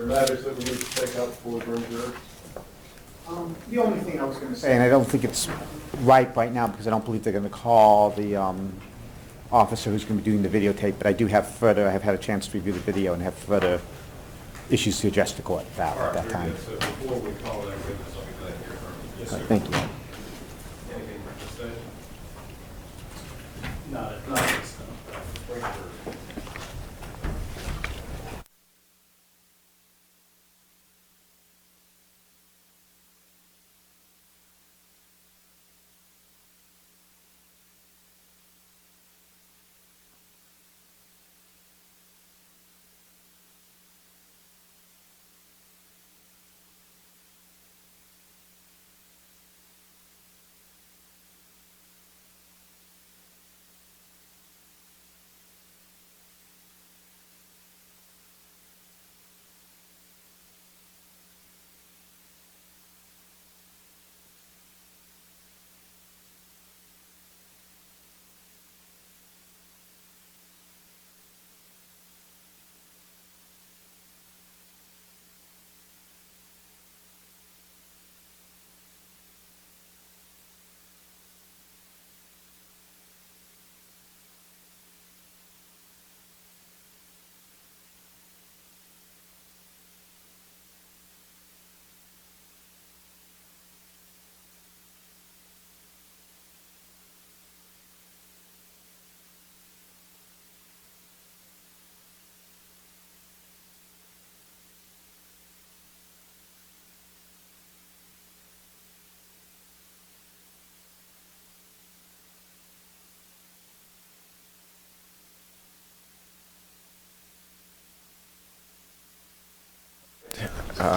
there matters that we need to take up before we bring it here? The only thing I was going to say, And I don't think it's right now because I don't believe they're going to call the officer who's going to be doing the videotape, but I do have further, I have had a chance to review the video and have further issues to address the court about at that time. So before we call that witness, I'll be glad to hear from you. Yes, sir. Thank you. Anything to say? not at this time.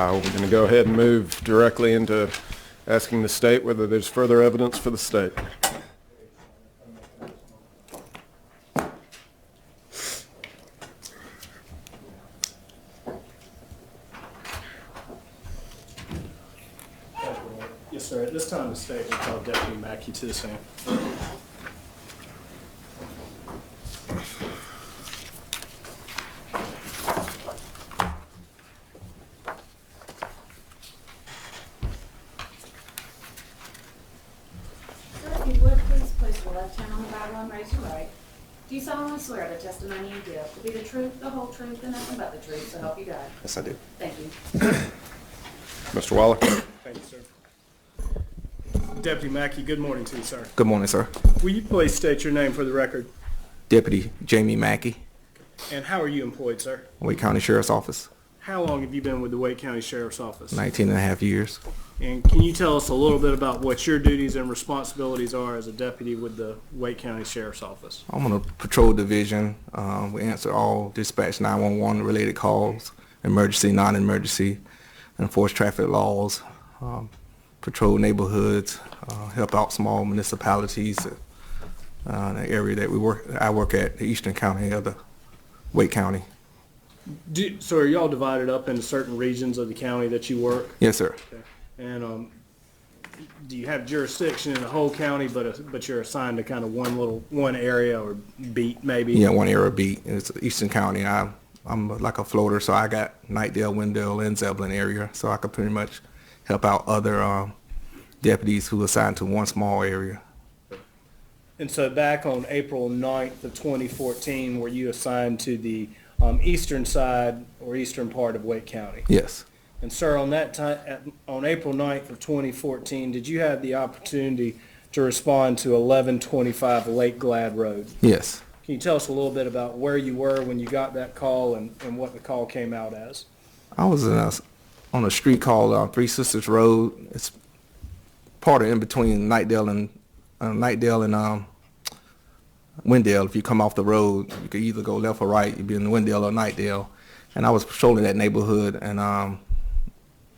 We're going to go ahead and move directly into asking the state whether there's further evidence for the state. Yes, sir. At this time, the state will call Deputy Mackie to the stand. If you would, please place your left hand on the Bible and raise your right. Do you solemnly swear the testimony you give will be the truth, the whole truth, and nothing but the truth, so help you God? Yes, I do. Thank you. Mr. Waller? Thank you, sir. Deputy Mackie, good morning to you, sir. Good morning, sir. Will you please state your name for the record? Deputy Jamie Mackie, And how are you employed, sir? Wake County Sheriff's Office, How long have you been with the Wake County Sheriff's Office? 19 and a half years. And can you tell us a little bit about what your duties and responsibilities are as a deputy with the Wake County Sheriff's Office? I'm on a patrol division. We answer all dispatch 911 related calls, emergency, non-emergency, enforce traffic laws, patrol neighborhoods, help out small municipalities in the area that I work at, the eastern county of the Wake County. So are y'all divided up into certain regions of the county that you work? Yes, sir. Okay. And do you have jurisdiction in the whole county, but you're assigned to kind of one area or beat maybe? Yeah, one area beat. It's eastern county. I'm like a floater, so I got Knightdale, Wendell, and Zeppelin area, so I could pretty much help out other deputies who are assigned to one small area. And so back on April 9th of 2014, were you assigned to the eastern side or eastern part of Wake County? Yes. And sir, on that time, on April 9th of 2014, did you have the opportunity to respond to 1125 Lake Glad Road? Yes. Can you tell us a little bit about where you were when you got that call and what the call came out as? I was on a street called Three Sisters Road. It's part of in between Knightdale and Wendell. If you come off the road, you could either go left or right. You'd be in Wendell or Knightdale. And I was patrolling that neighborhood, and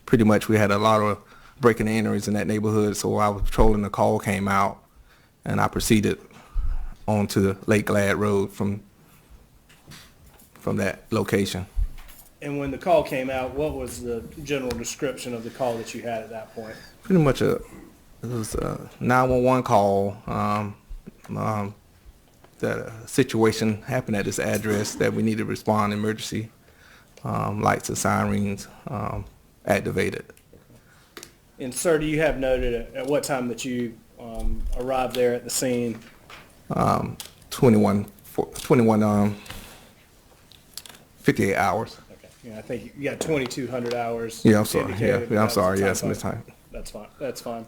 pretty much we had a lot of breaking and entries in that neighborhood. So I was patrolling, the call came out, and I proceeded onto the Lake Glad Road from that location. And when the call came out, what was the general description of the call that you had at that point? Pretty much it was a 911 call that a situation happened at this address that we needed to respond emergency. lights and sirens activated. And sir, do you have noted at what time that you arrived there at the scene? 58 hours. Okay. Yeah, I think you got 2,200 hours. Yeah, I'm sorry. indicated. Yeah, I'm That's sorry. the Yes, time Miss frame. Time. That's fine. That's fine.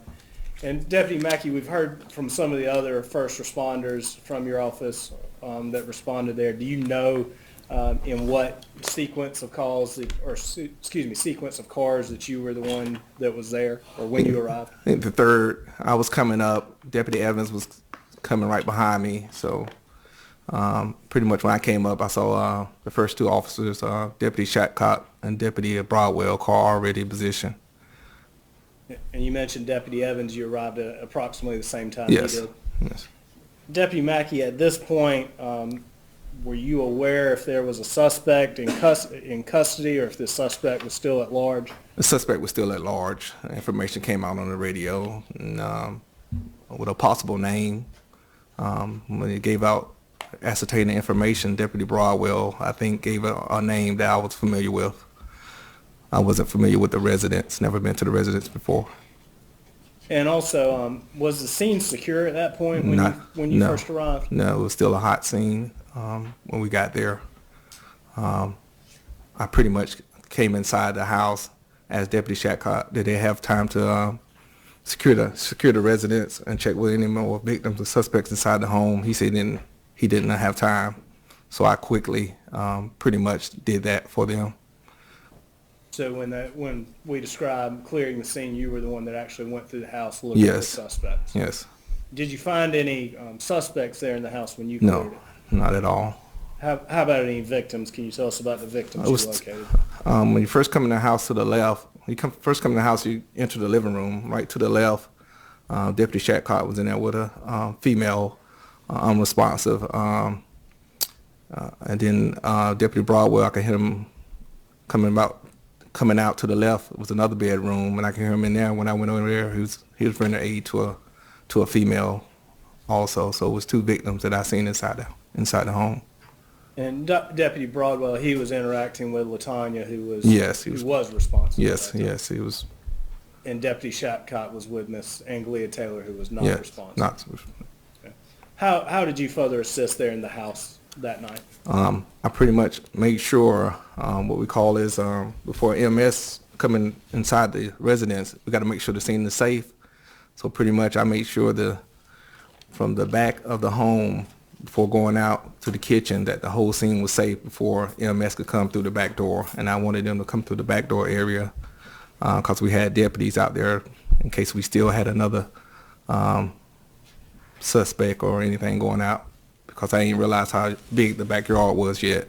And Deputy Mackie, we've heard from some of the other first responders from your office that responded there. Do you know in what sequence of calls, sequence of cars that you were the one that was there, or when you arrived? I think the third, I was coming up. Deputy Evans was coming right behind me. So pretty much when I came up, I saw the first two officers, Deputy Shatcott and Deputy Broadwell, car already in position. And you mentioned Deputy Evans, you arrived at approximately the same time Yes. he did. Yes. Deputy Mackie, at this point, were you aware if there was a suspect in custody or if the suspect was still at large? The suspect was still at large. Information came out on the radio and, with a possible name. When it gave out ascertaining information, Deputy Broadwell, I think, gave a name that I was familiar with. I wasn't familiar with the residents, never been to the residents before. And also, was the scene secure at that point when you No. first arrived? No, it was still a hot scene when we got there. I pretty much came inside the house as Deputy Shatcott. Did they have time to secure the residents and check with any more victims or suspects inside the home? He said he didn't have time. So I quickly pretty much did that for them. So when we described clearing the scene, you were the one that actually went through the house looking for Yes. suspects? Yes. Did you find any suspects there in the house when you cleared No, it? not at all. How about any victims? Can you tell us about the victims It you was- located? When you first come in the house to the left, first come in the house, you enter the living room. Right to the left, Deputy Shatcott was in there with a female, unresponsive. And then Deputy Broadwell, I could hear him coming out to the left was another bedroom, and I could hear him in there. When I went over there, he was rendering aid to a female also. So it was two victims that I seen inside the home. And Deputy Broadwell, he was interacting with LaTanya, who was Yes, he who was. was responsible. Yes, at that time. yes, he was. And Deputy Shapcott was with Miss Anglia Taylor, who was not Yes, responsible. not. How did you further assist there in the house that night? I pretty much made sure what we call is before EMS coming inside the residence, we got to make sure the scene is safe. So pretty much I made sure from the back of the home before going out to the kitchen that the whole scene was safe before EMS could come through the back door. And I wanted them to come through the back door area because we had deputies out there in case we still had another suspect or anything going out, because I didn't realize how big the backyard was yet.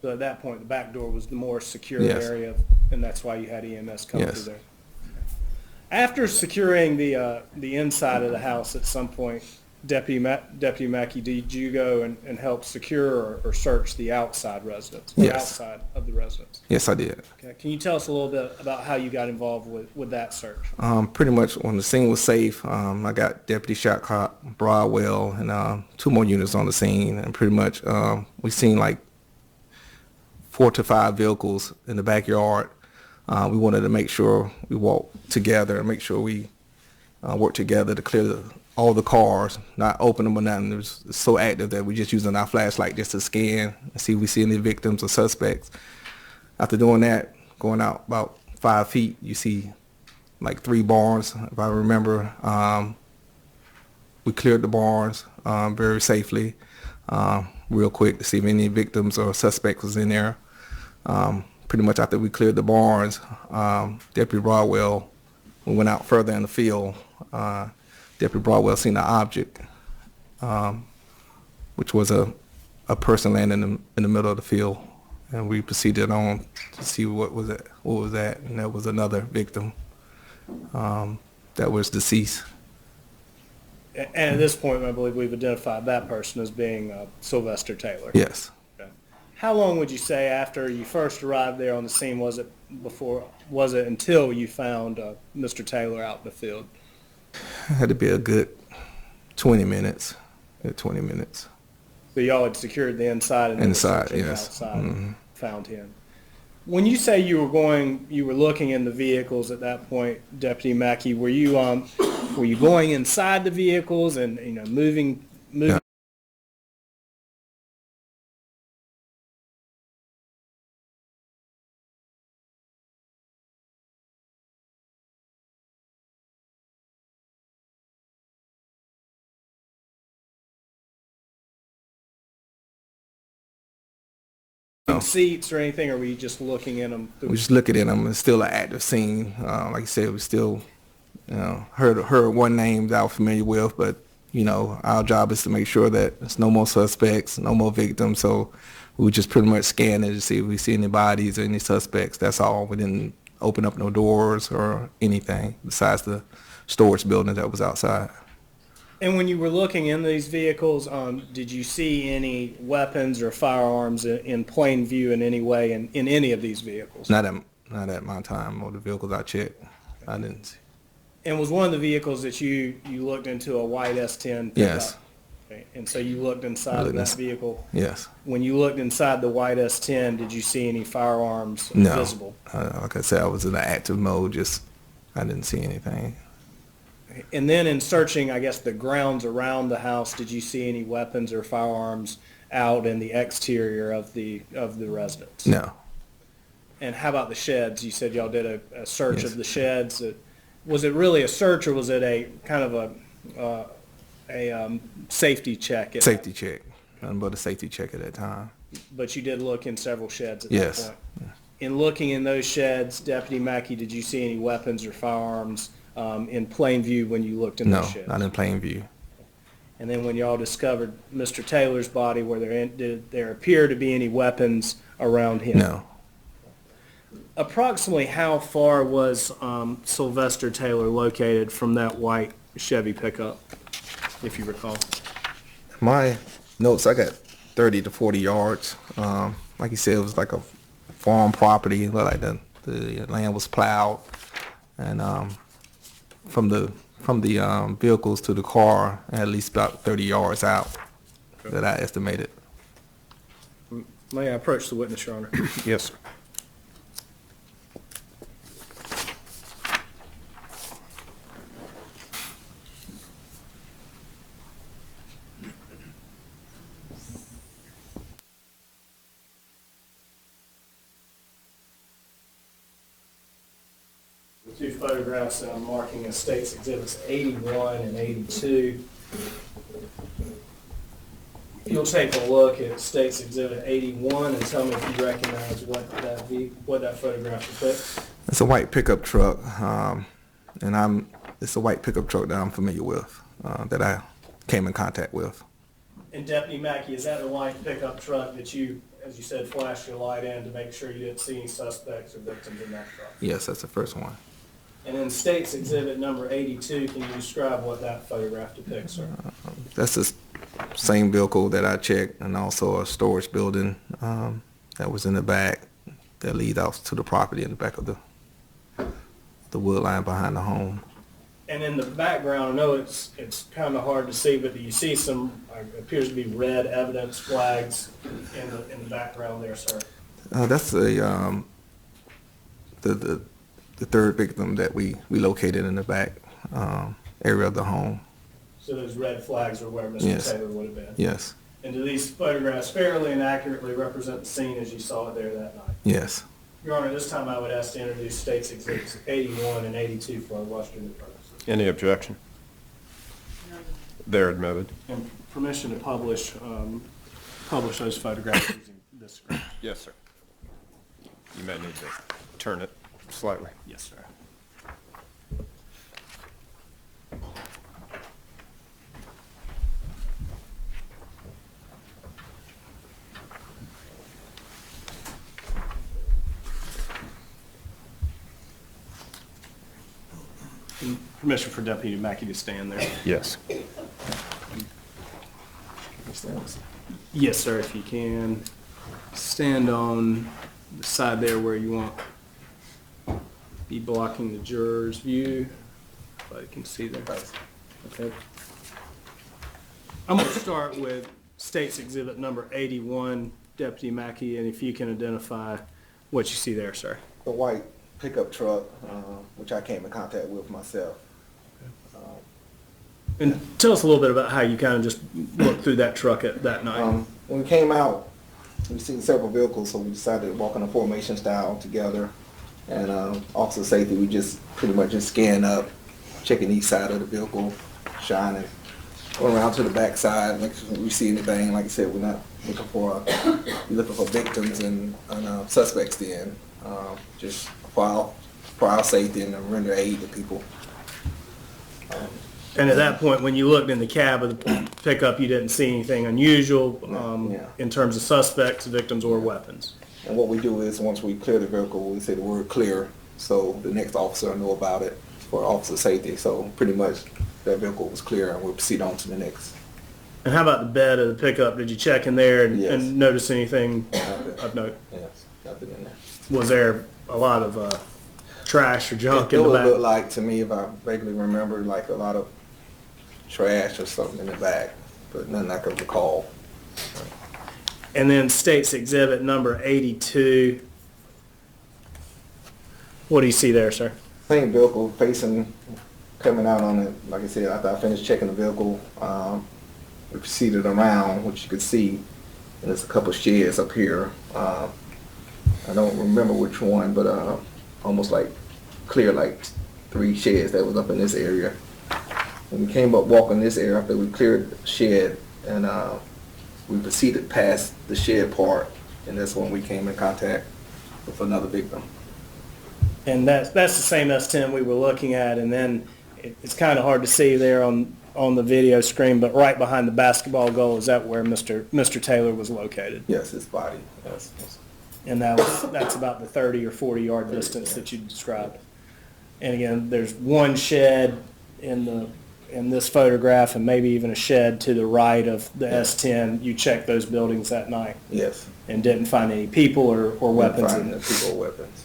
So at that point, the back door was the more secure Yes. area, and that's why you had EMS come Yes. through there. After securing the inside of the house at some point, Deputy Mackie, did you go and help secure or search the outside residence? Or Yes. outside of the residence? Yes, I did. Okay. Can you tell us a little bit about how you got involved with that search? Pretty much when the scene was safe, I got Deputy Shotcott, Broadwell, and two more units on the scene. And pretty much we seen like 4 to 5 vehicles in the backyard. We wanted to make sure we walked together and make sure we worked together to clear all the cars, not open them or nothing. It was so active that we just using our flashlight just to scan and see if we see any victims or suspects. After doing that, going out about 5 feet, you see like 3 barns, if I remember. We cleared the barns very safely, real quick to see if any victims or suspects was in there. Pretty much after we cleared the barns, Deputy Broadwell, we went out further in the field. Deputy Broadwell seen an object, which was a person laying in the middle of the field, and we proceeded on to see what was that, and that was another victim that was deceased. And at this point, I believe we've identified that person as being Sylvester Taylor. Yes. Okay. How long would you say after you first arrived there on the scene was it until you found Mr. Taylor out in the field? It had to be a good 20 minutes. Yeah, 20 minutes. So y'all had secured the inside and then were Inside, searching yes. outside. Mhm. found him. When you say you were looking in the vehicles at that point, Deputy Mackie, were you going inside the vehicles and, moving? No. Seats or anything, or were you just looking in them? We just looking at them. It's still an active scene. Like I said, we still, heard one name that I was familiar with, but our job is to make sure that there's no more suspects, no more victims. So we just pretty much scan it to see if we see any bodies or any suspects. That's all. We didn't open up no doors or anything besides the storage building that was outside. And when you were looking in these vehicles, did you see any weapons or firearms in plain view in any way in any of these vehicles? Not at my time or the vehicles I checked. I didn't see. And was one of the vehicles that you looked into a white S10 pickup? Yes. Okay. And so you looked inside of that vehicle? Yes. When you looked inside the white S10, did you see any firearms No. visible? Like I said, I was in the active mode. I didn't see anything. And then in searching, I guess, the grounds around the house, did you see any weapons or firearms out in the exterior of the residence? No. And how about the sheds? You said y'all did a search Yes. of the sheds. Was it really a search, or was it a kind of a safety check? Safety check. Nothing but a safety check at that time. But you did look in several sheds at Yes. that point. In looking in those sheds, Deputy Mackie, did you see any weapons or firearms in plain view when you looked in No, those sheds? not in plain view. And then when y'all discovered Mr. Taylor's body, did there appear to be any weapons around him? No. Approximately how far was Sylvester Taylor located from that white Chevy pickup, if you recall? My notes, I got 30 to 40 yards. Like you said, it was like a farm property. It looked like the land was plowed. And from the vehicles to the car, at least about 30 yards out that I estimated. May I approach the witness, Your Honor? Yes, sir. The two photographs that I'm marking as State's Exhibits 81 and 82. If you'll take a look at State's Exhibit 81 and tell me if you recognize what that photograph depicts. It's a white pickup truck, and it's a white pickup truck that I'm familiar with, that I came in contact with. And Deputy Mackie, is that the white pickup truck that you, as you said, flashed your light in to make sure you didn't see any suspects or victims in that truck? Yes, that's the first one. And in State's Exhibit number 82, can you describe what that photograph depicts, sir? That's the same vehicle that I checked, and also a storage building that was in the back that leads out to the property in the back of the wood line behind the home. And in the background, I know it's kind of hard to see, but do you see some, appears to be red evidence flags in the background there, sir? That's the third victim that we located in the back area of the home. So those red flags are where Mr. Yes. Taylor would have been? Yes. And do these photographs fairly and accurately represent the scene as you saw it there that night? Yes. Your Honor, this time I would ask to introduce State's Exhibits 81 and 82 for our Western purpose. Any objection? They're admitted. And permission to publish those photographs using this screen. Yes, sir. You may need to turn it slightly. Yes, sir. And permission for Deputy Mackie to stand there. Yes. Yes, sir, if you can. Stand on the side there where you want. Be blocking the juror's view. If I can see there. Okay. I'm going to start with State's Exhibit number 81. Deputy Mackie, and if you can identify what you see there, sir. The white pickup truck, which I came in contact with myself. And tell us a little bit about how you kind of just looked through that truck at that night. When we came out, we seen several vehicles, so we decided to walk in a formation style together. And officer safety, we just pretty much just scanned up, checking each side of the vehicle, shining. Went around to the back side, make sure we see anything. Like I said, we're not looking for victims and suspects. Then just for our safety and to render aid to people. And at that point, when you looked in the cab of the pickup, you didn't see anything unusual Yeah. in terms of suspects, victims, or weapons. And what we do is once we clear the vehicle, we say the word clear, so the next officer will know about it for officer safety. So pretty much that vehicle was clear, and we'll proceed on to the next. And how about the bed of the pickup? Did you check in there and, Yes. and notice anything Nothing. of note? Yes, nothing in there. Was there a lot of trash or junk It in the would back? look like, to me, if I vaguely remember, like a lot of trash or something in the back, but nothing I could recall. And then State's Exhibit number 82. What do you see there, sir? Same vehicle facing, coming out on it. Like I said, after I finished checking the vehicle, we proceeded around, which you could see, and there's a couple sheds up here. I don't remember which one, but almost like clear like 3 sheds that was up in this area. When we came up walking this area after we cleared the shed, and we proceeded past the shed part, and that's when we came in contact with another victim. And that's the same S10 we were looking at, and then it's kind of hard to see there on the video screen, but right behind the basketball goal, is that where Mr. Taylor was located? Yes, his body. Yes. And that's about the 30 or 40 yard distance that you described. And again, there's one shed in this photograph, and maybe even a shed to the right of the S10. You checked those buildings that night Yes. and didn't find any people or weapons in Finding the them. people or weapons.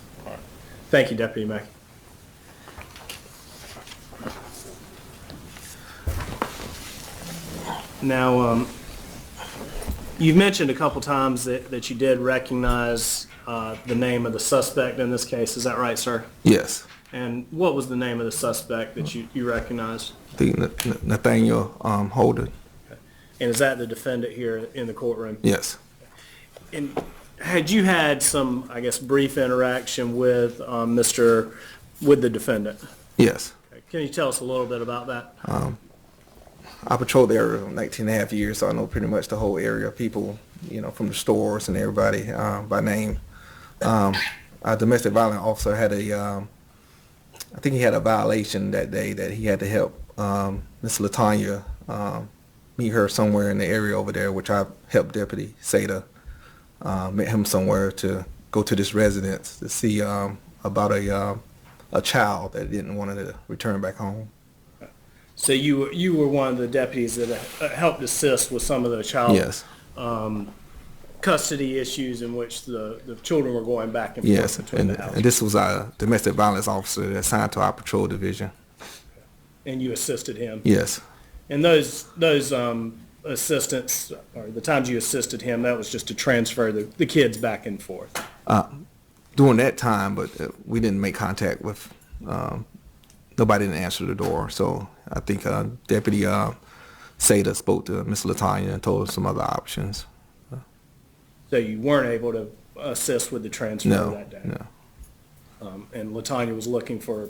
Thank you, Deputy Mackie. Now, you've mentioned a couple times that you did recognize the name of the suspect in this case. Is that right, sir? Yes. And what was the name of the suspect that you recognized? I think Nathaniel Holden. And is that the defendant here in the courtroom? Yes. And had you had some, I guess, brief interaction with with the defendant? Yes. Okay. Can you tell us a little bit about that? I patrolled the area for 19 and a half years, so I know pretty much the whole area, people, from the stores and everybody by name. Our domestic violence officer had I think he had a violation that day that he had to help Miss LaTanya meet her somewhere in the area over there, which I helped Deputy Seda. Met him somewhere to go to this residence to see about a child that didn't want to return back home. So you were one of the deputies that helped assist with some of the child Yes. Custody issues in which the children were going back and forth Yes, between and the houses. this was our domestic violence officer that assigned to our patrol division. And you assisted him. Yes. And those assistants, or the times you assisted him, that was just to transfer the kids back and forth. During that time, but we didn't make contact with, nobody didn't answer the door. So I think Deputy Seda spoke to Miss LaTanya and told her some other options. So you weren't able to assist with the transfer No, that day. no. And LaTanya was looking for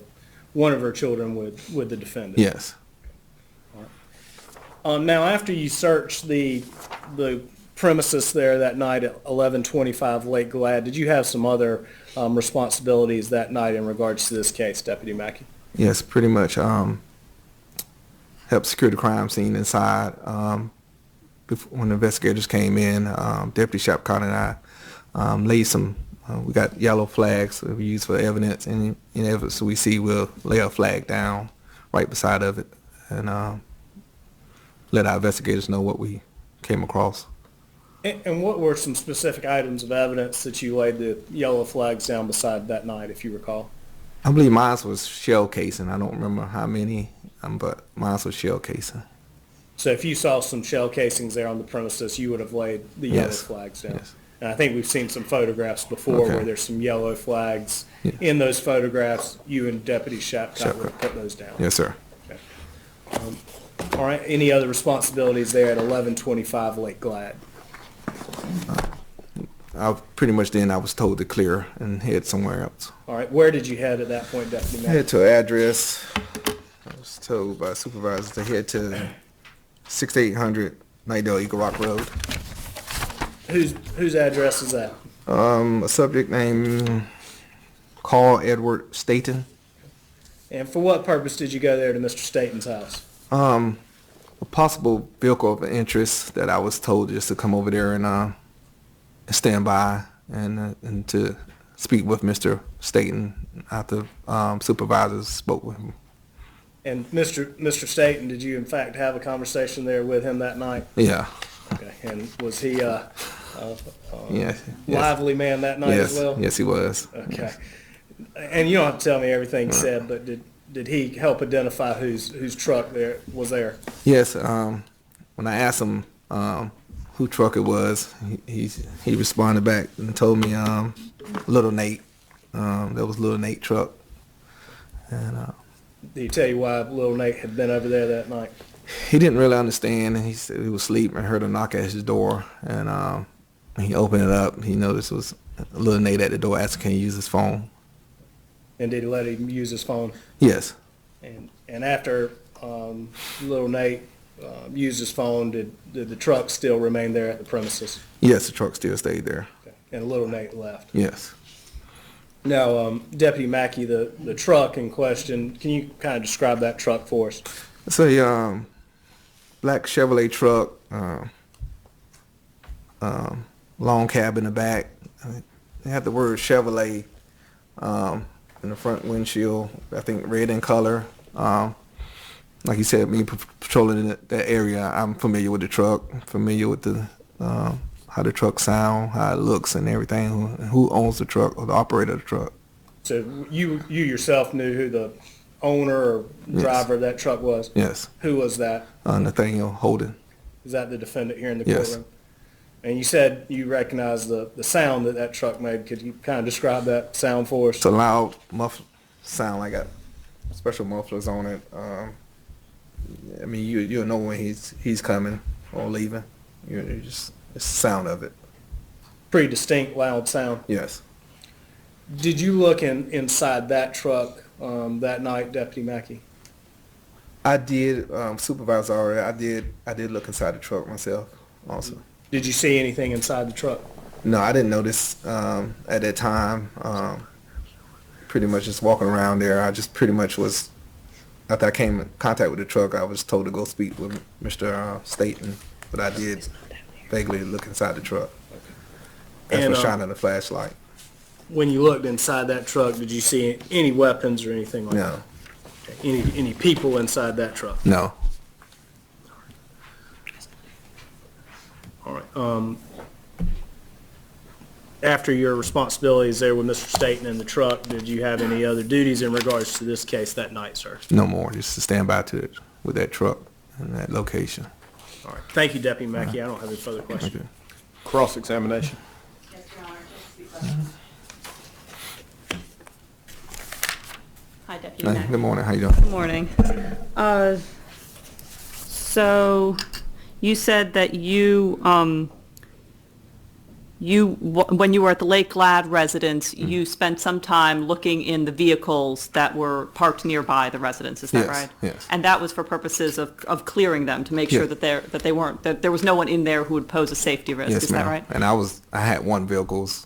one of her children with the defendant. Yes. Now, after you searched the premises there that night at 1125 Lake Glad, did you have some other responsibilities that night in regards to this case, Deputy Mackie? Yes, pretty much. Helped secure the crime scene inside. When the investigators came in, Deputy Shapcott and I laid some. We got yellow flags that we use for evidence, and in evidence we see, we'll lay a flag down right beside of it, and let our investigators know what we came across. And what were some specific items of evidence that you laid the yellow flags down beside that night, if you recall? I believe mine was shell casing. I don't remember how many, but mine was shell casing. So if you saw some shell casings there on the premises, you would have laid the yellow Yes. flags down? Yes. And I think we've seen some photographs before Okay. where there's some yellow flags. Yeah. In those photographs, you and Deputy Shapcott would Shapcott. put those down. Yes, sir. All right, any other responsibilities there at 1125 Lake Glad? Pretty much then I was told to clear and head somewhere else. All right, where did you head at that point, Deputy I Mackey? head to an address. I was told by supervisors to head to 6800 Nightdale Eagle Rock Road. Whose address is that? A subject named Carl Edward Staten. And for what purpose did you go there to Mr. Staten's house? A possible vehicle of interest that I was told just to come over there and stand by and to speak with Mr. Staten after supervisors spoke with him. And Mr. Staten, did you in fact have a conversation there with him that night? Yeah. Okay, and was he Yes. lively man that night Yes. as well? Yes, he was. Okay. And you don't have to tell me everything you said, but did he help identify whose truck there was there? Yes. When I asked him who truck it was, he responded back and told me Little Nate. That was Little Nate truck. And Did he tell you why little Nate had been over there that night? he didn't really understand. He said he was asleep and heard a knock at his door. And he opened it up. He noticed it was Little Nate at the door asking, can he use his phone? And did he let him use his phone? Yes. And after little Nate used his phone, did the truck still remain there at the premises? Yes, the truck still stayed there. Okay. And little Nate left. Yes. Now, Deputy Mackey, the truck in question, can you kind of describe that truck for us? It's a black Chevrolet truck, long cab in the back. They have the word Chevrolet in the front windshield, I think red in color. Like you said, me patrolling that area, I'm familiar with the truck, familiar with the how the truck sound, how it looks and everything, who owns the truck or the operator of the truck. So you yourself knew who the owner or driver of that truck was? Yes. Who was that? Nathaniel Holden. Is that the defendant here in the Yes. courtroom? And you said you recognized the sound that truck made. Could you kind of describe that sound for us? It's a loud muffled sound, like got special mufflers on it. I mean, you'll know when he's coming or leaving. It's the sound of it. Pretty distinct, loud sound. Yes. Did you look inside that truck that night, Deputy Mackey? I did, Supervisor already. I did look inside the truck myself also. Did you see anything inside the truck? No, I didn't notice at that time. Pretty much just walking around there. I just pretty much was, after I came in contact with the truck, I was told to go speak with Mr. Staten, but I did vaguely look inside the truck. That's And, for shining the flashlight. When you looked inside that truck, did you see any weapons or anything like that? No, Any people inside that truck? no. All right. After your responsibilities there with Mr. Staten in the truck, did you have any other duties in regards to this case that night, sir? No more. Just to stand by to it with that truck and that location. All right. Thank you, Deputy Mackey. I don't have any further questions. Okay. Cross-examination. Yes, Your Honor, just a few questions. Hi, Deputy Hey, Mackey. good morning. How you doing? Good morning. So you said that when you were at the Lake Glad residence, you spent some time looking in the vehicles that were parked nearby the residence, is that Yes, right? yes. And that was for purposes of clearing them, to make sure Yes. that there was no one in there who would pose a safety risk, Yes, is that ma'am. right? And I had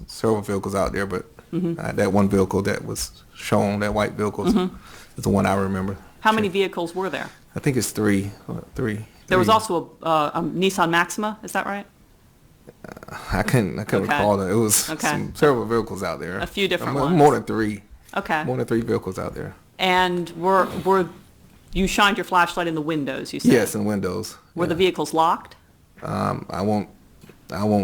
several vehicles out there, but that one vehicle that was shown, that white vehicle, is the one I remember. How many vehicles were there? I think it's three. There was Three. also a Nissan Maxima, is that right? I couldn't Okay. recall that. It was Okay. several vehicles out there. A few different more, ones. More than three. Okay. More than three vehicles out there. And you shined your flashlight in the windows, you said? Yes, and windows. Were the Yeah. vehicles locked? I won't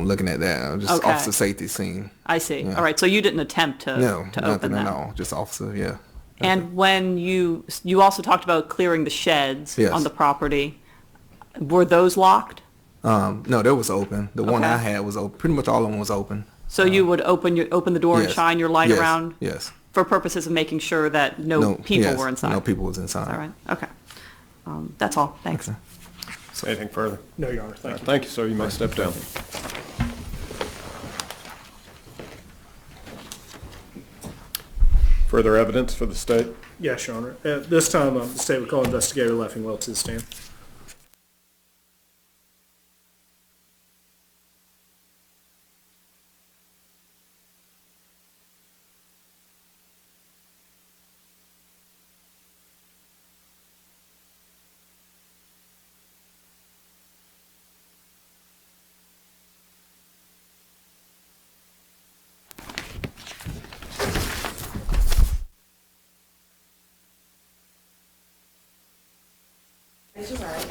looking at that. I'm just Okay. officer safety scene. I see. Yeah. All right, so you didn't attempt to No, open nothing them? at all. Just officer, yeah. And when you also talked about clearing the sheds Yes. on the property, were those locked? No, that was open. The one Okay. I had was open. Pretty much all of them was open. So you would open the door and Yes. shine your light Yes. around Yes. for purposes of making sure that no people yes, were inside? No people was inside. All right, okay. That's all, thanks. Okay. Anything further? No, Your Honor, All thank right, you. thank you, sir. You may step down. Further evidence for the state? Yes, Your Honor. At this time, the state would call Investigator Leffingwell to the stand. Raise your right.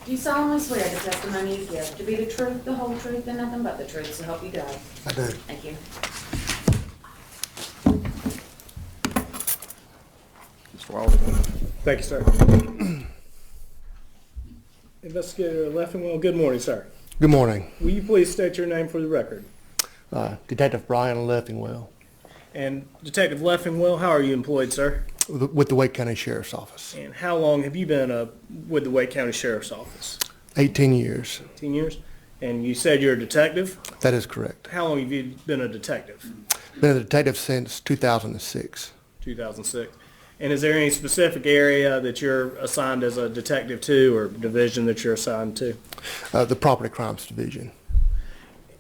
Do you solemnly swear the testimony you give to be the truth, the whole truth, and nothing but the truth, so help you God? I do. Thank you. Mr. Walden? Thank you, sir. Investigator Leffingwell, good morning, sir. Good morning. Will you please state your name for the record? Detective Brian Leffingwell And Detective Leffingwell, how are you employed, sir? with the Wake County Sheriff's Office. And how long have you been with the Wake County Sheriff's Office? 18 years. 10 years? And you said you're a detective? That is correct. How long have you been a detective? Been a detective since 2006. 2006. And is there any specific area that you're assigned as a detective to, or division that you're assigned to? The Property Crimes Division.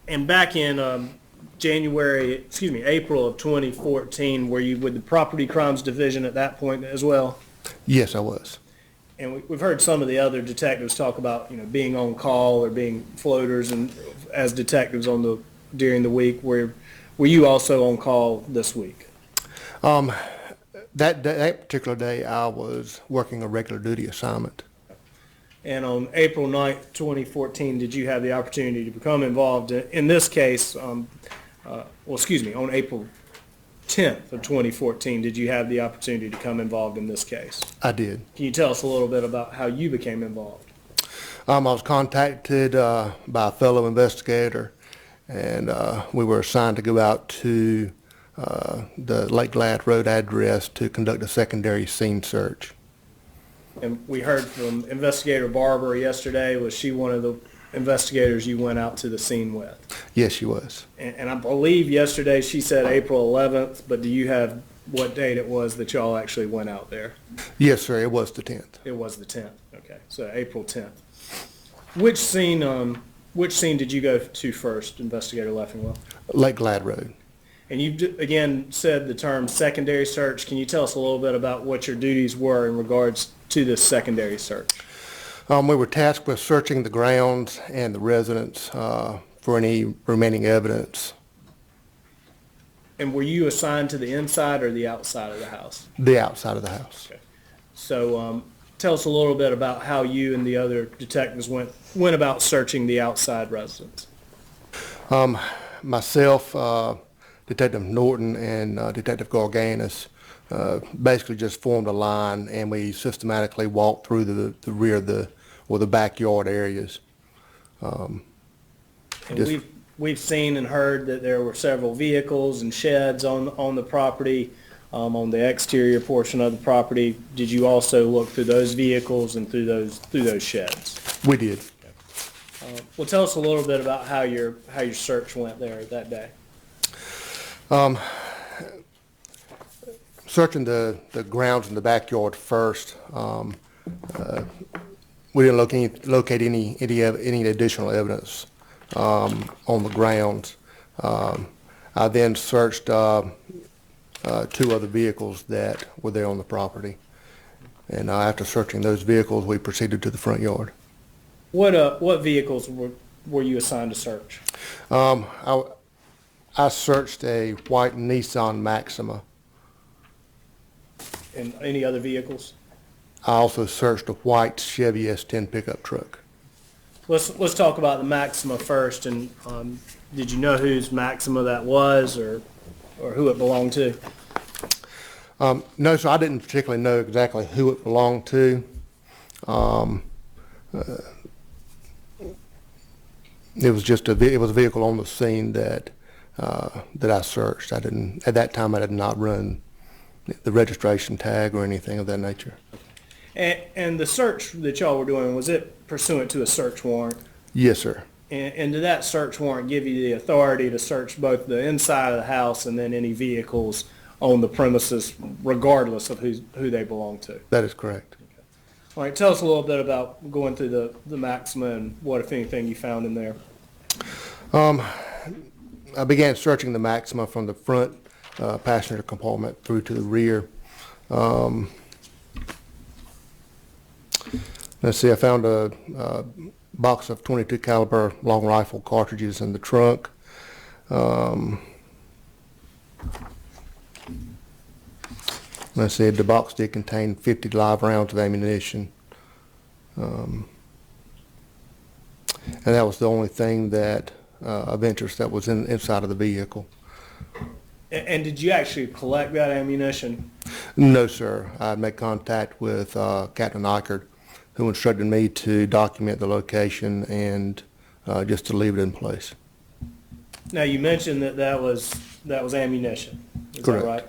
And back in April of 2014, were you with the Property Crimes Division at that point as well? Yes, I was. And we've heard some of the other detectives talk about, being on call or being floaters and as detectives during the week. Were you also on call this week? That particular day, I was working a regular duty assignment. And on April 9th, 2014, did you have the opportunity to become involved in this case? On April 10th of 2014, did you have the opportunity to become involved in this case? I did. Can you tell us a little bit about how you became involved? I was contacted by a fellow investigator, and we were assigned to go out to the Lake Glad Road address to conduct a secondary scene search. And we heard from Investigator Barber yesterday. Was she one of the investigators you went out to the scene with? Yes, she was. And I believe yesterday she said April 11th, but do you have what date it was that y'all actually went out there? Yes, sir, it was the 10th. It was the 10th. Okay, so April 10th. Which scene did you go to first, Investigator Leffingwell? Lake Glad Road. And you again said the term secondary search. Can you tell us a little bit about what your duties were in regards to this secondary search? We were tasked with searching the grounds and the residence for any remaining evidence. And were you assigned to the inside or the outside of the house? The outside of the house. Okay. So tell us a little bit about how you and the other detectives went about searching the outside residence. Myself, Detective Norton, and Detective Garganis basically just formed a line, and we systematically walked through the rear of the backyard areas. And Just- we've seen and heard that there were several vehicles and sheds on the property, on the exterior portion of the property. Did you also look through those vehicles and through those sheds? We did. Well, tell us a little bit about how your search went there that day. Searching the grounds in the backyard first, we didn't locate any additional evidence on the grounds. I then searched 2 other vehicles that were there on the property, and after searching those vehicles, we proceeded to the front yard. What vehicles were you assigned to search? I searched a white Nissan Maxima. And any other vehicles? I also searched a white Chevy S10 pickup truck. Let's talk about the Maxima first. And did you know whose Maxima that was, or who it belonged to? No, sir, I didn't particularly know exactly who it belonged to. It was just it was a vehicle on the scene that I searched. At that time, I did not run the registration tag or anything of that nature. And the search that y'all were doing, was it pursuant to a search warrant? Yes, sir. And did that search warrant give you the authority to search both the inside of the house and then any vehicles on the premises, regardless of who they belong to? That is correct. All right, tell us a little bit about going through the Maxima and what, if anything, you found in there. I began searching the Maxima from the front passenger compartment through to the rear. Let's see, I found a box of .22 caliber long rifle cartridges in the trunk. Let's see, the box did contain 50 live rounds of ammunition. And that was the only thing that of interest that was inside of the vehicle. And did you actually collect that ammunition? No, sir. I'd made contact with Captain Eichert, who instructed me to document the location and just to leave it in place. Now, you mentioned that was ammunition. Is Correct. that right?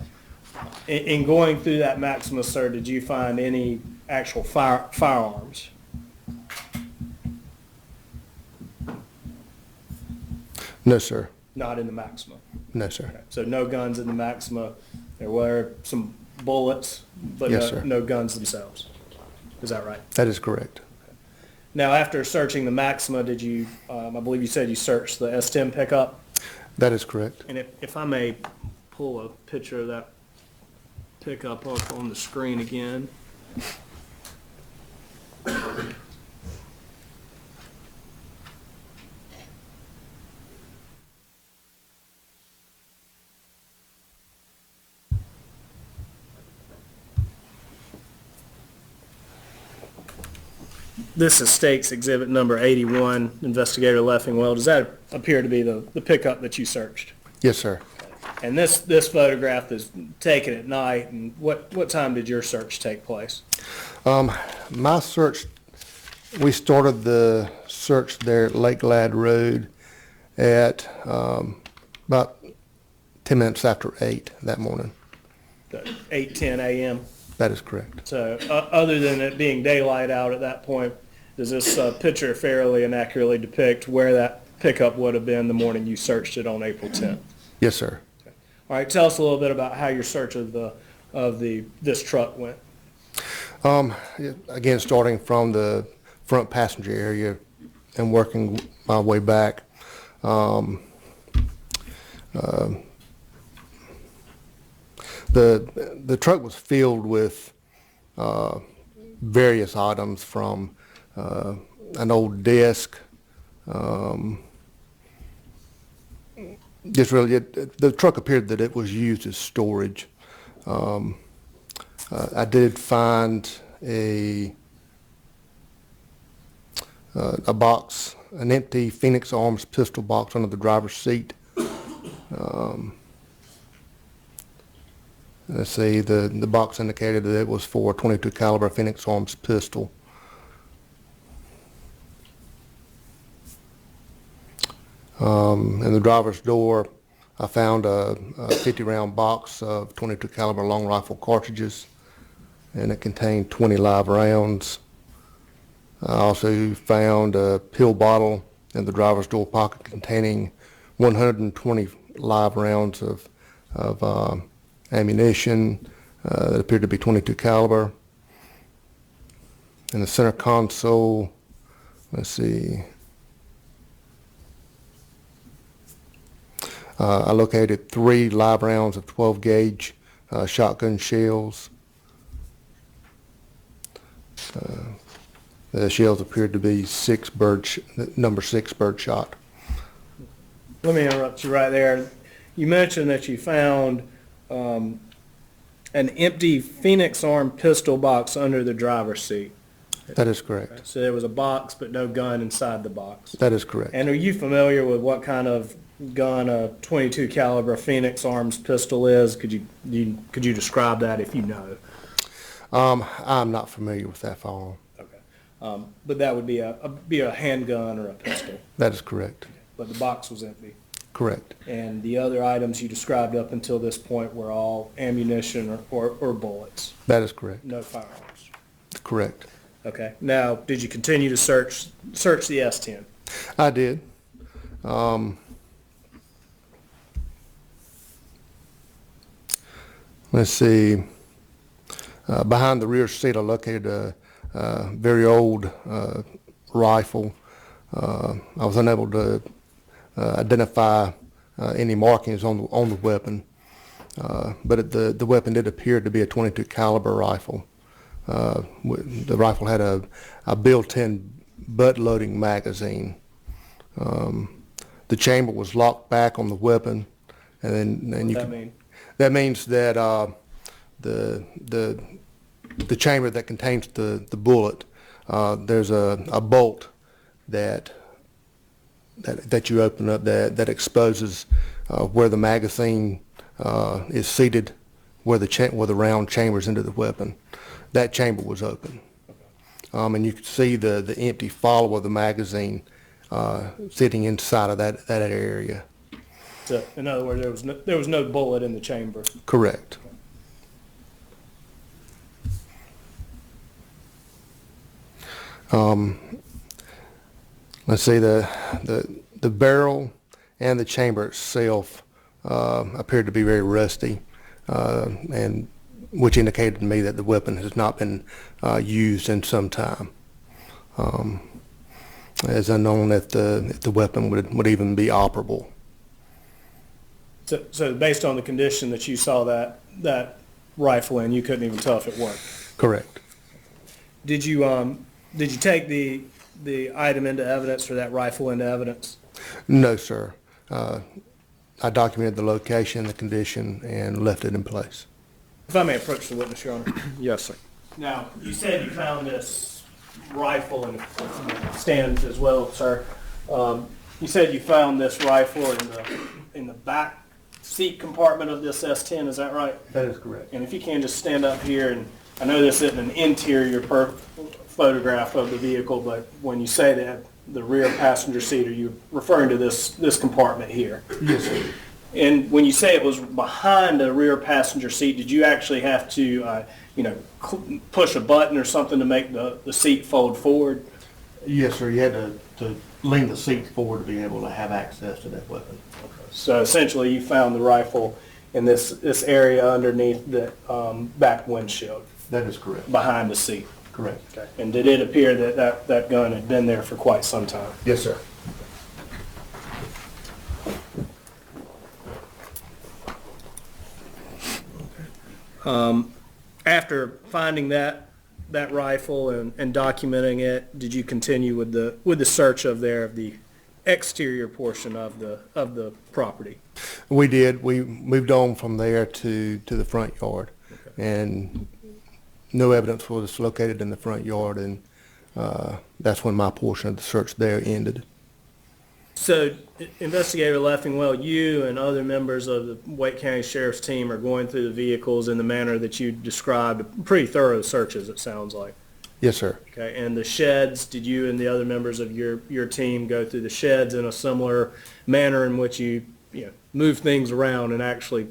In going through that Maxima, sir, did you find any actual firearms? No, sir. Not in the Maxima. No, sir. Okay. So no guns in the Maxima. There were some bullets, but Yes, sir. no guns themselves. Is that right? That is correct. Now, after searching the Maxima, did you, I believe you said you searched the S10 pickup? That is correct. And if I may pull a picture of that pickup up on the screen again. This is State's Exhibit number 81, Investigator Leffingwell. Does that appear to be the pickup that you searched? Yes, sir. And this photograph is taken at night, and what time did your search take place? My search, we started the search there at Lake Glad Road at about 10 minutes after 8 that morning. 8:10 a.m.? That is correct. So other than it being daylight out at that point, does this picture fairly and accurately depict where that pickup would have been the morning you searched it on April 10th? Yes, sir. All right, tell us a little bit about how your search of this truck went. Again, starting from the front passenger area and working my way back. The truck was filled with various items from an old desk. Just really, the truck appeared that it was used as storage. I did find a box, an empty Phoenix Arms pistol box under the driver's seat. Let's see, the box indicated that it was for a .22 caliber Phoenix Arms pistol. In the driver's door, I found a 50-round box of .22 caliber long rifle cartridges, and it contained 20 live rounds. I also found a pill bottle in the driver's door pocket containing 120 live rounds of ammunition that appeared to be .22 caliber. In the center console, let's see, I located 3 live rounds of 12 gauge shotgun shells. The shells appeared to be number 6 birdshot. Let me interrupt you right there. You mentioned that you found an empty Phoenix Arm pistol box under the driver's seat. That is correct. So there was a box but no gun inside the box. That is correct. And are you familiar with what kind of gun a .22 caliber Phoenix Arms pistol is? Could you describe that if you know? I'm not familiar with that firearm. Okay. But that would be a handgun or a pistol, That is correct. but the box was empty. Correct. And the other items you described up until this point were all ammunition or bullets, That is correct. no firearms. Correct. Okay. Now, did you continue to search the S10? I did. Let's see. Behind the rear seat, I located a very old rifle. I was unable to identify any markings on the weapon, but the weapon did appear to be a .22 caliber rifle. The rifle had a built-in butt-loading magazine. The chamber was locked back on the weapon, and then you What that can. mean? That means that the chamber that contains the bullet, there's a bolt that you open up that exposes where the magazine is seated, where the round chambers into the weapon. That chamber was open, and you could see the empty follow of the magazine sitting inside of that area. So, in other words, there was no bullet in the chamber. Correct. Let's see, the barrel and the chamber itself appeared to be very rusty, and which indicated to me that the weapon has not been used in some time. As unknown if the weapon would even be operable. So based on the condition that you saw that rifle in, you couldn't even tell if it worked. Correct. Did you take the item into evidence, or that rifle into evidence? No, sir. I documented the location, the condition, and left it in place. If I may approach the witness, Your Honor. Yes, sir. Now, you said you found this rifle, and stand as well, sir. You said you found this rifle in the back seat compartment of this S10, is that right? That is correct. And if you can just stand up here, and I know this isn't an interior photograph of the vehicle, but when you say that the rear passenger seat, are you referring to this compartment here? Yes, sir. And when you say it was behind the rear passenger seat, did you actually have to, push a button or something to make the seat fold forward? Yes, sir. You had to lean the seat forward to be able to have access to that weapon. So essentially, you found the rifle in this area underneath the back windshield, That is correct. behind the seat. Correct. Okay. And did it appear that gun had been there for quite some time? Yes, sir. After finding that rifle and documenting it, did you continue with the search of the exterior portion of the property? We did. We moved on from there to the front yard, and no evidence was located in the front yard, and that's when my portion of the search there ended. So, Investigator Leffingwell, you and other members of the Wake County Sheriff's team are going through the vehicles in the manner that you described, pretty thorough searches, it sounds like. Yes, sir. Okay, and the sheds, did you and the other members of your team go through the sheds in a similar manner in which you move things around and actually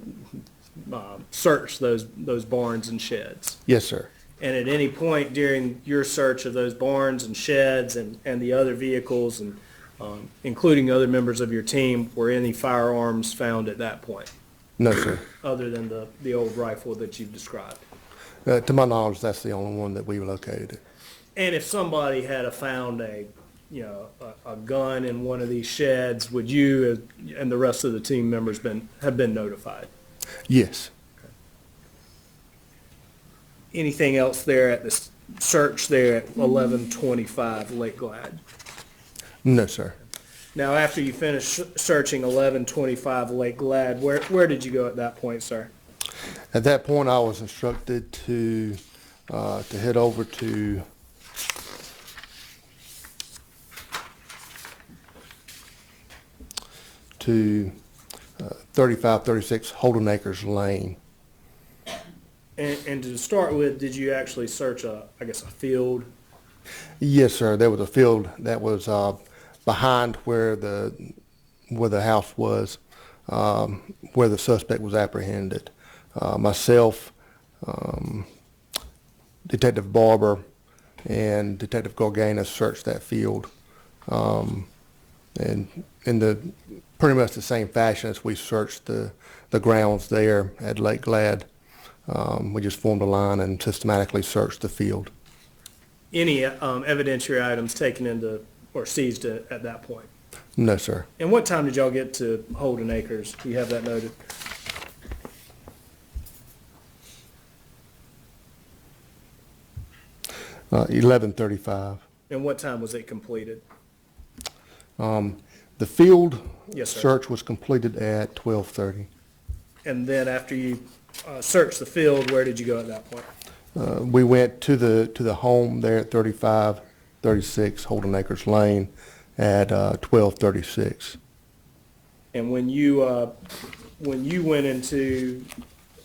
search those barns and sheds? Yes, sir. And at any point during your search of those barns and sheds and the other vehicles, and including other members of your team, were any firearms found at that point, No, sir. other than the old rifle that you've described? To my knowledge, that's the only one that we located. And if somebody had found a gun in one of these sheds, would you and the rest of the team members have been notified? Yes. Anything else there at the search there at 1125 Lake Glad? No, sir. Now, after you finished searching 1125 Lake Glad, where did you go at that point, sir? At that point, I was instructed to head over to to 3536 Holden Acres Lane. And to start with, did you actually search a field Yes, sir. There was a field that was behind where the house was, where the suspect was apprehended. Myself, Detective Barber, and Detective Gargano searched that field, and in the pretty much the same fashion as we searched the grounds there at Lake Glad. We just formed a line and systematically searched the field. Any evidentiary items taken into or seized at that point? No, sir. And what time did y'all get to Holden Acres? Do you have that noted? 11:35. And what time was it completed? The field Yes, sir. search was completed at 12:30. And then after you searched the field, where did you go at that point? We went to the home there at 3536 Holden Acres Lane at 12:36. And when you went into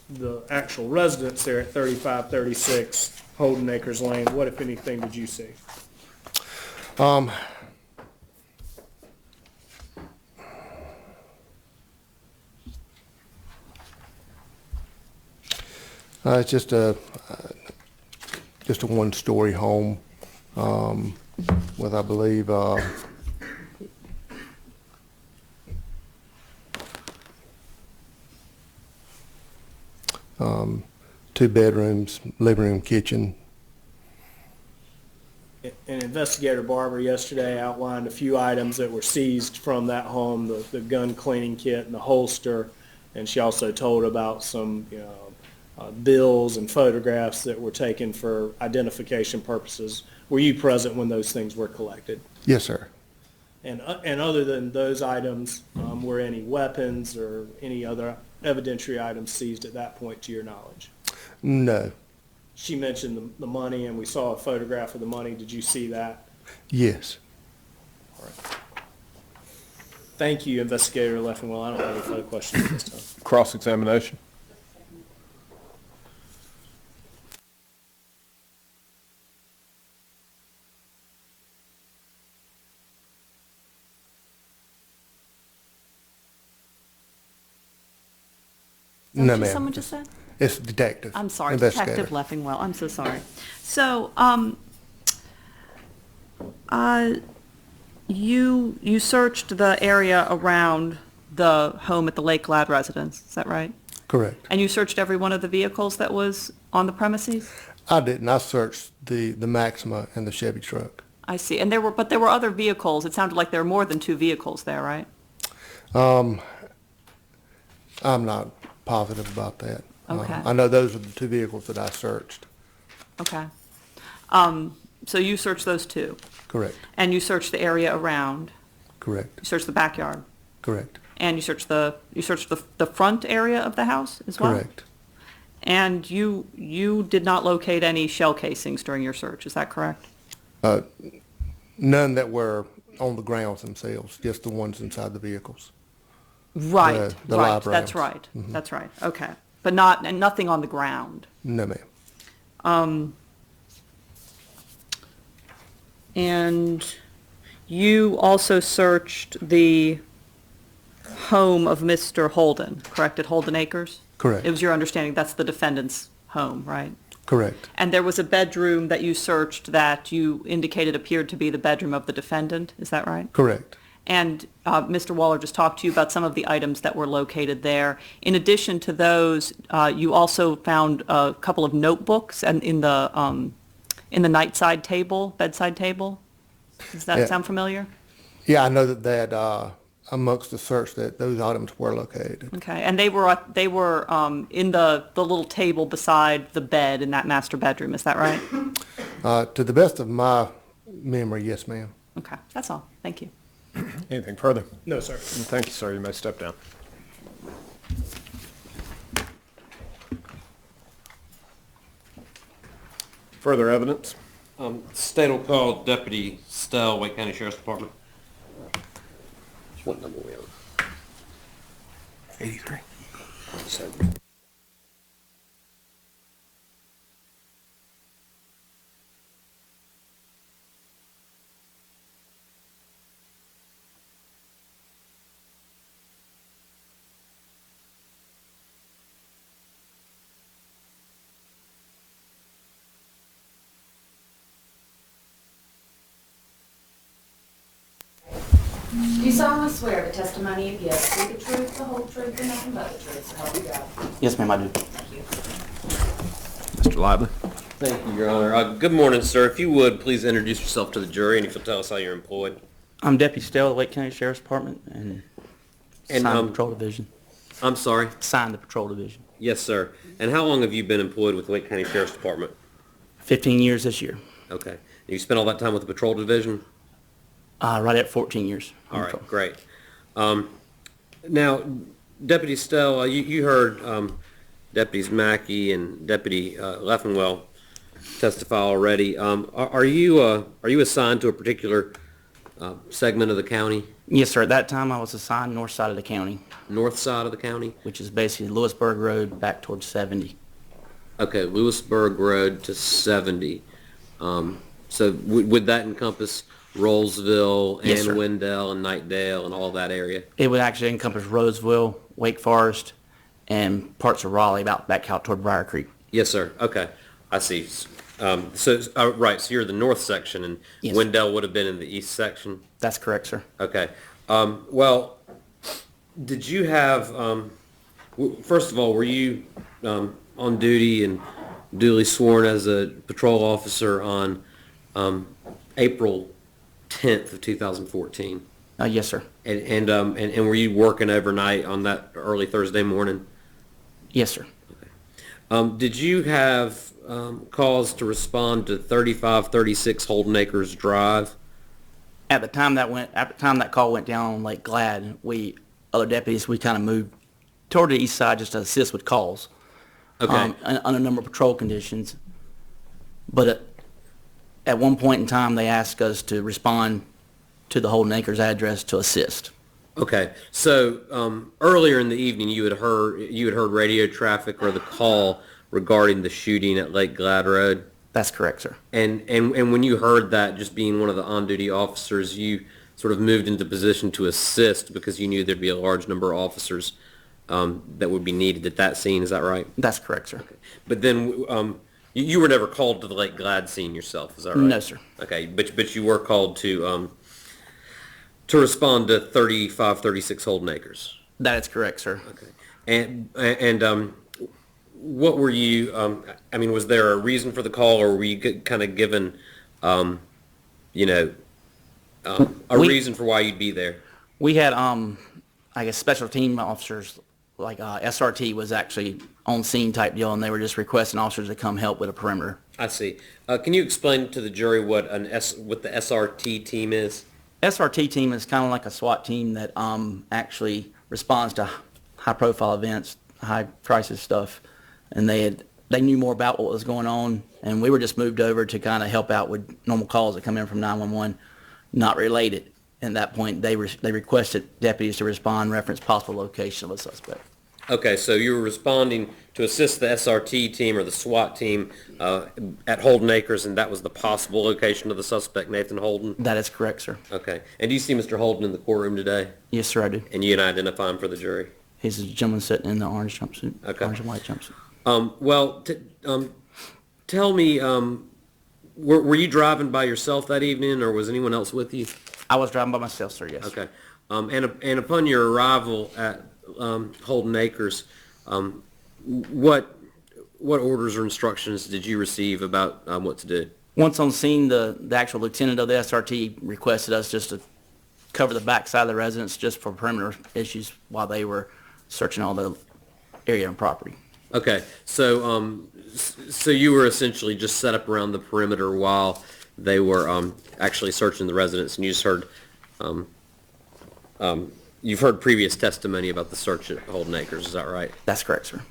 the actual residence there at 3536 Holden Acres Lane, what, if anything, did you see? It's just a one-story home with, I believe, two bedrooms, living room, kitchen. And Investigator Barber yesterday outlined a few items that were seized from that home, the gun cleaning kit and the holster, and she also told about some, bills and photographs that were taken for identification purposes. Were you present when those things were collected? Yes, sir. And other than those items, were any weapons or any other evidentiary items seized at that point to your knowledge? No. She mentioned the money, and we saw a photograph of the money. Did you see that? Yes. All right. Thank you, Investigator Leffingwell. I don't have any further questions at this time. Cross-examination. Is that No, what ma'am. someone just said? It's detective. I'm sorry, Investigator. Detective Leffingwell, I'm so sorry. So, you searched the area around the home at the Lake Glad residence, is that right? Correct. And you searched every one of the vehicles that was on the premises? I didn't. I searched the Maxima and the Chevy truck. I see, and there were other vehicles, it sounded like there were more than two vehicles there, right? I'm not positive about that. Okay. I know those are the two vehicles that I searched. Okay. So you searched those two? Correct. And you searched the area around? Correct. You searched the backyard? Correct. And you searched the front area of the house as well? Correct. And you did not locate any shell casings during your search, is that correct? None that were on the grounds themselves, just the ones inside the vehicles. Right, the right, live that's rounds. right, that's right, okay. But nothing on the ground? No, ma'am. And you also searched the home of Mr. Holden, correct, at Holden Acres? Correct. It was your understanding that's the defendant's home, right? Correct. And there was a bedroom that you searched that you indicated appeared to be the bedroom of the defendant, is that right? Correct. And Mr. Waller just talked to you about some of the items that were located there. In addition to those, you also found a couple of notebooks and in the bedside table. Does that Yeah. sound familiar? Yeah, I know that amongst the search that those items were located. Okay, and they were in the little table beside the bed in that master bedroom. Is that right? To the best of my memory, yes, ma'am. Okay, that's all. Thank you. Anything further? No, sir. Thank you, sir. You may step down. Further evidence? State will call Deputy Stell, Wake County Sheriff's Department. What number we on? 83. solemnly swear the testimony you give will be the truth, the whole truth, and nothing but the truth, so help you God? Yes, ma'am, I do. Thank you. Mr. Lively? Thank you, Your Honor. Good morning, sir. If you would, please introduce yourself to the jury, and if you'll tell us how you're employed. I'm Deputy Stell of the Lake County Sheriff's Department and And, signed the Patrol Division. I'm sorry? Signed the Patrol Division. Yes, sir. And how long have you been employed with the Lake County Sheriff's Department? 15 years this year. Okay. You spent all that time with the Patrol Division? Right at 14 years. on All patrol. right, great. Now, Deputy Stell, you heard Deputies Mackie and Deputy Leffenwell testify already. Are you assigned to a particular segment of the county, Yes, sir. At that time, I was assigned north side of the county, north side of the county? which is basically Lewisburg Road back towards 70. Okay, Lewisburg Road to 70. So would that encompass Rollsville Yes, and sir. Wendell and Knightdale and all that area? It would actually encompass Roseville, Wake Forest, and parts of Raleigh about back out toward Briar Creek. Yes, sir. Okay, I see. Right, so you're the north section, and Yes. Wendell would have been in the east section? That's correct, sir. Okay. Well, did you have, first of all, were you on duty and duly sworn as a patrol officer on April 10th of 2014? Yes, sir. And were you working overnight on that early Thursday morning? Yes, sir. Did you have cause to respond to 3536 Holden Acres Drive? At the time that call went down on Lake Glad, other deputies, we kind of moved toward the east side just to assist with calls. Okay. On a number of patrol conditions. But at one point in time, they asked us to respond to the Holden Acres address to assist. Okay, so earlier in the evening, you had heard radio traffic or the call regarding the shooting at Lake Glad Road, That's correct, sir. and when you heard that, just being one of the on-duty officers, you sort of moved into position to assist because you knew there'd be a large number of officers that would be needed at that scene. Is that right? That's correct, sir. But then you were never called to the Lake Glad scene yourself. Is that right? No, sir. Okay, but you were called to respond to 3536 Holden Acres. That is correct, sir. Okay. And what were you, I mean, was there a reason for the call, or were you kind of given, a reason for why you'd be there? We had, I guess, special team officers, like SRT was actually on scene type deal, and they were just requesting officers to come help with a perimeter. I see. Can you explain to the jury what what the SRT team is? SRT team is kind of like a SWAT team that actually responds to high-profile events, high-crisis stuff, and they knew more about what was going on, and we were just moved over to kind of help out with normal calls that come in from 911, not related. At that point, they requested deputies to respond, reference possible location of a suspect. Okay, so you were responding to assist the SRT team or the SWAT team at Holden Acres, and that was the possible location of the suspect, Nathan Holden? That is correct, sir. Okay. And do you see Mr. Holden in the courtroom today? Yes, sir, I do. And you can identify him for the jury? He's a gentleman sitting in the orange jumpsuit, Okay. orange and white jumpsuit. Well, tell me, were you driving by yourself that evening, or was anyone else with you? I was driving by myself, sir, yes. Okay. And upon your arrival at Holden Acres, what orders or instructions did you receive about what to do? Once on scene, the actual lieutenant of the SRT requested us just to cover the backside of the residence just for perimeter issues while they were searching all the area and property. Okay, so so you were essentially just set up around the perimeter while they were actually searching the residence, and you just heard you've heard previous testimony about the search at Holden Acres. Is that right? That's correct, sir.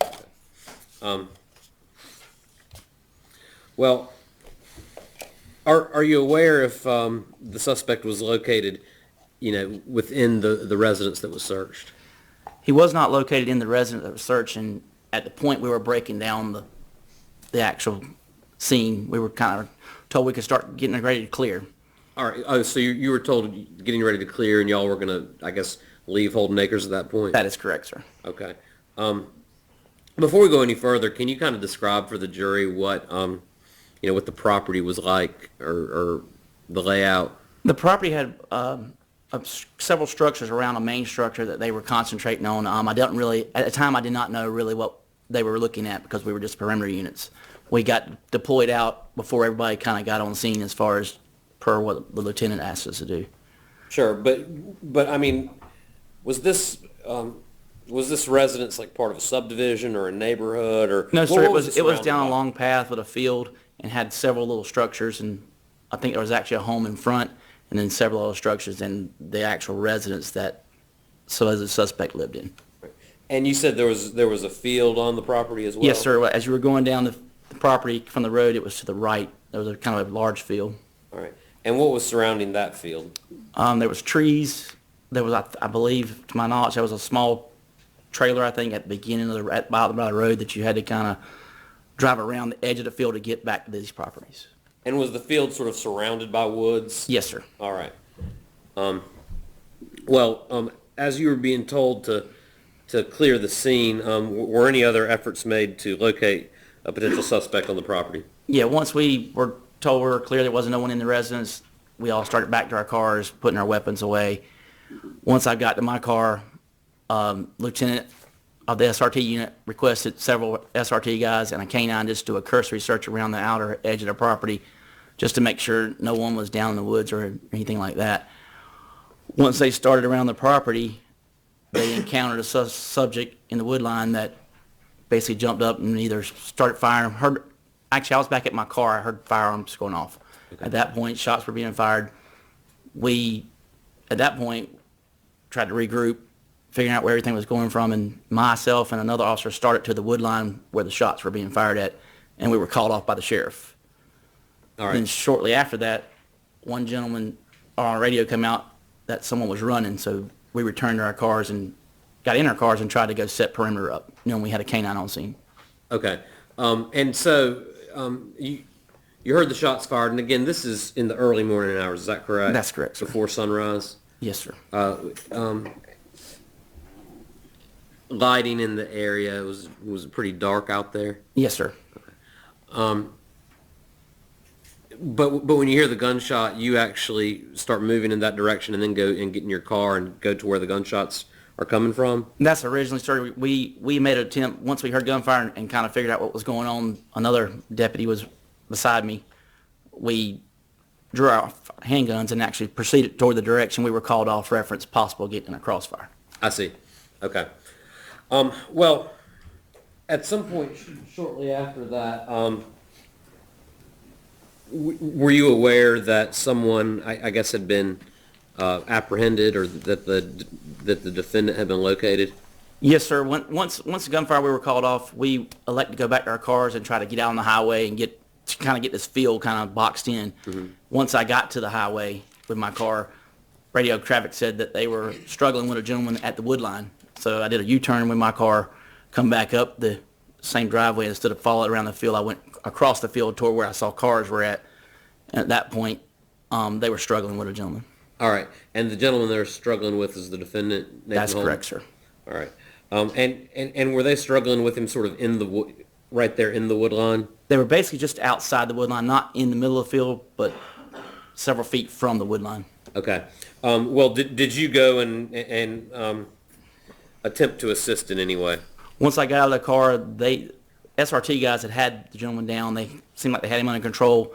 Well, are you aware if the suspect was located, within the residence that was searched? He was not located in the residence that was searched, and at the point we were breaking down the actual scene, we were kind of told we could start getting ready to clear. All right. Oh, so you were told getting ready to clear, and y'all were going to, I guess, leave Holden Acres at that point? That is correct, sir. Okay. Before we go any further, can you kind of describe for the jury what what the property was like, or the layout? The property had several structures around a main structure that they were concentrating on. I didn't really, at the time, I did not know really what they were looking at because we were just perimeter units. We got deployed out before everybody kind of got on scene as far as per what the lieutenant asked us to do. Sure, but I mean, was this residence like part of a subdivision or a neighborhood or? No, sir, what it was surrounded down by? a long path with a field and had several little structures, and I think there was actually a home in front and then several other structures and the actual residence that supposed suspect lived in. And you said there was a field on the property as well? Yes, sir. As you were going down the property from the road, it was to the right. There was a kind of a large field. All right. And what was surrounding that field? There was trees. There was, I believe, to my knowledge, there was a small trailer, I think, at the beginning of by the road that you had to kind of drive around the edge of the field to get back to these properties. And was the field sort of surrounded by woods? Yes, sir. All right. As you were being told to clear the scene, were any other efforts made to locate a potential suspect on the property? Yeah, once we were told we were clear there wasn't no one in the residence, we all started back to our cars, putting our weapons away. Once I got to my car, Lieutenant of the SRT unit requested several SRT guys and a canine just do a cursory search around the outer edge of the property just to make sure no one was down in the woods or anything like that. Once they started around the property, they encountered a subject in the wood line that basically jumped up and either started firing. Actually, I was back at my car. I heard firearms going off. Okay. At that point, shots were being fired. We, at that point, tried to regroup, figuring out where everything was going from, and myself and another officer started to the wood line where the shots were being fired at, and we were called off by the sheriff. All right. Then shortly after that, one gentleman on radio came out that someone was running, so we returned to our cars and got in our cars and tried to go set perimeter up, knowing we had a canine on scene. Okay. And so you heard the shots fired, and again, this is in the early morning hours, is that correct? That's correct, sir. Before sunrise? Yes, sir. Lighting in the area, was it pretty dark out there? Yes, sir. But when you hear the gunshot, you actually start moving in that direction and then go and get in your car and go to where the gunshots are coming from? That's originally started. We made an attempt, once we heard gunfire and kind of figured out what was going on, another deputy was beside me. We drew our handguns and actually proceeded toward the direction we were called off, reference possible getting a crossfire. I see. Okay. Well, at some point shortly after that, were you aware that someone, I guess, had been apprehended, or that the defendant had been located? Yes, sir. Once the gunfire we were called off, we elected to go back to our cars and try to get out on the highway and get this field kind of boxed in. Mm-hmm. Once I got to the highway with my car, radio traffic said that they were struggling with a gentleman at the wood line. So I did a U-turn with my car, come back up the same driveway. Instead of following around the field, I went across the field toward where I saw cars were at. And at that point, they were struggling with a gentleman. All right. And the gentleman they're struggling with is the defendant, Nathan That's Holden? correct, sir. All right. And were they struggling with him sort of in the wood, right there in the wood line? They were basically just outside the wood line, not in the middle of the field, but several feet from the wood line. Okay. Well, did you go and attempt to assist in any way? Once I got out of the car, SRT guys had the gentleman down. They seemed like they had him under control,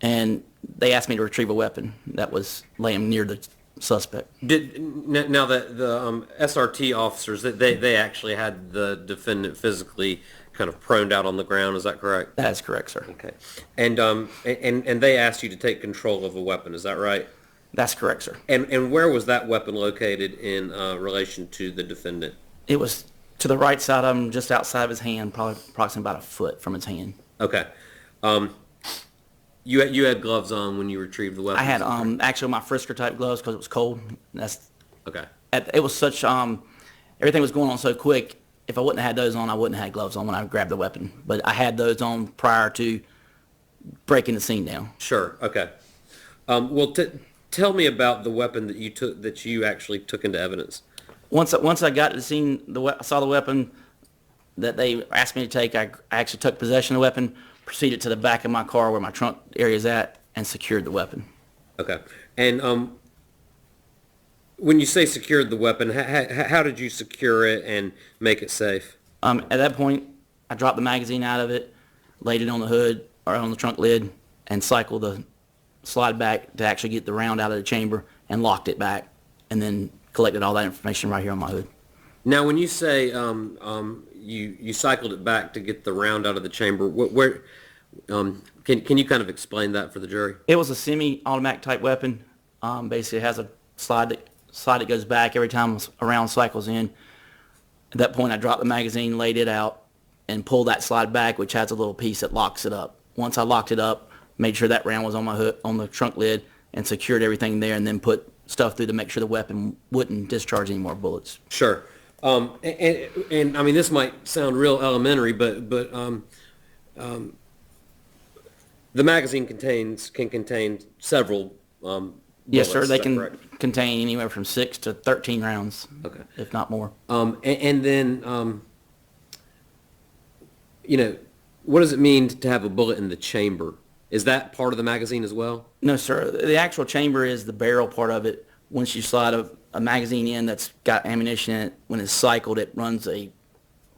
and they asked me to retrieve a weapon that was laying near the suspect. Now that the SRT officers, they actually had the defendant physically kind of proned out on the ground, is that correct? That is correct, sir. Okay. And they asked you to take control of a weapon, is that right? That's correct, sir. And where was that weapon located in relation to the defendant? It was to the right side of him, just outside of his hand, probably approximately about a foot from his hand. Okay. You had gloves on when you retrieved the weapon? I had actually my Frisker type gloves because it was cold. That's okay. It was such everything was going on so quick. If I wouldn't have had those on, I wouldn't have had gloves on when I grabbed the weapon. But I had those on prior to breaking the scene down. Sure. Okay. Well, tell me about the weapon that you actually took into evidence. Once I got to the scene, I saw the weapon that they asked me to take. I actually took possession of the weapon, proceeded to the back of my car where my trunk area is at, and secured the weapon. Okay. And when you say secured the weapon, how did you secure it and make it safe? At that point, I dropped the magazine out of it, laid it on the hood or on the trunk lid, and cycled the slide back to actually get the round out of the chamber and locked it back, and then collected all that information right here on my hood. Now, when you say you cycled it back to get the round out of the chamber, can you kind of explain that for the jury? It was a semi-automatic type weapon. Basically, it has a slide that goes back every time a round cycles in. At that point, I dropped the magazine, laid it out, and pulled that slide back, which has a little piece that locks it up. Once I locked it up, made sure that round was on my hood, on the trunk lid, and secured everything there, and then put stuff through to make sure the weapon wouldn't discharge any more bullets. Sure. And I mean, this might sound real elementary, but the magazine can contain several bullets. Yes, sir. They is that can correct? contain anywhere from 6 to 13 rounds, Okay. if not more. And then, you know, what does it mean to have a bullet in the chamber? Is that part of the magazine as well? No, sir. The actual chamber is the barrel part of it. Once you slide a magazine in that's got ammunition in it, when it's cycled, it runs a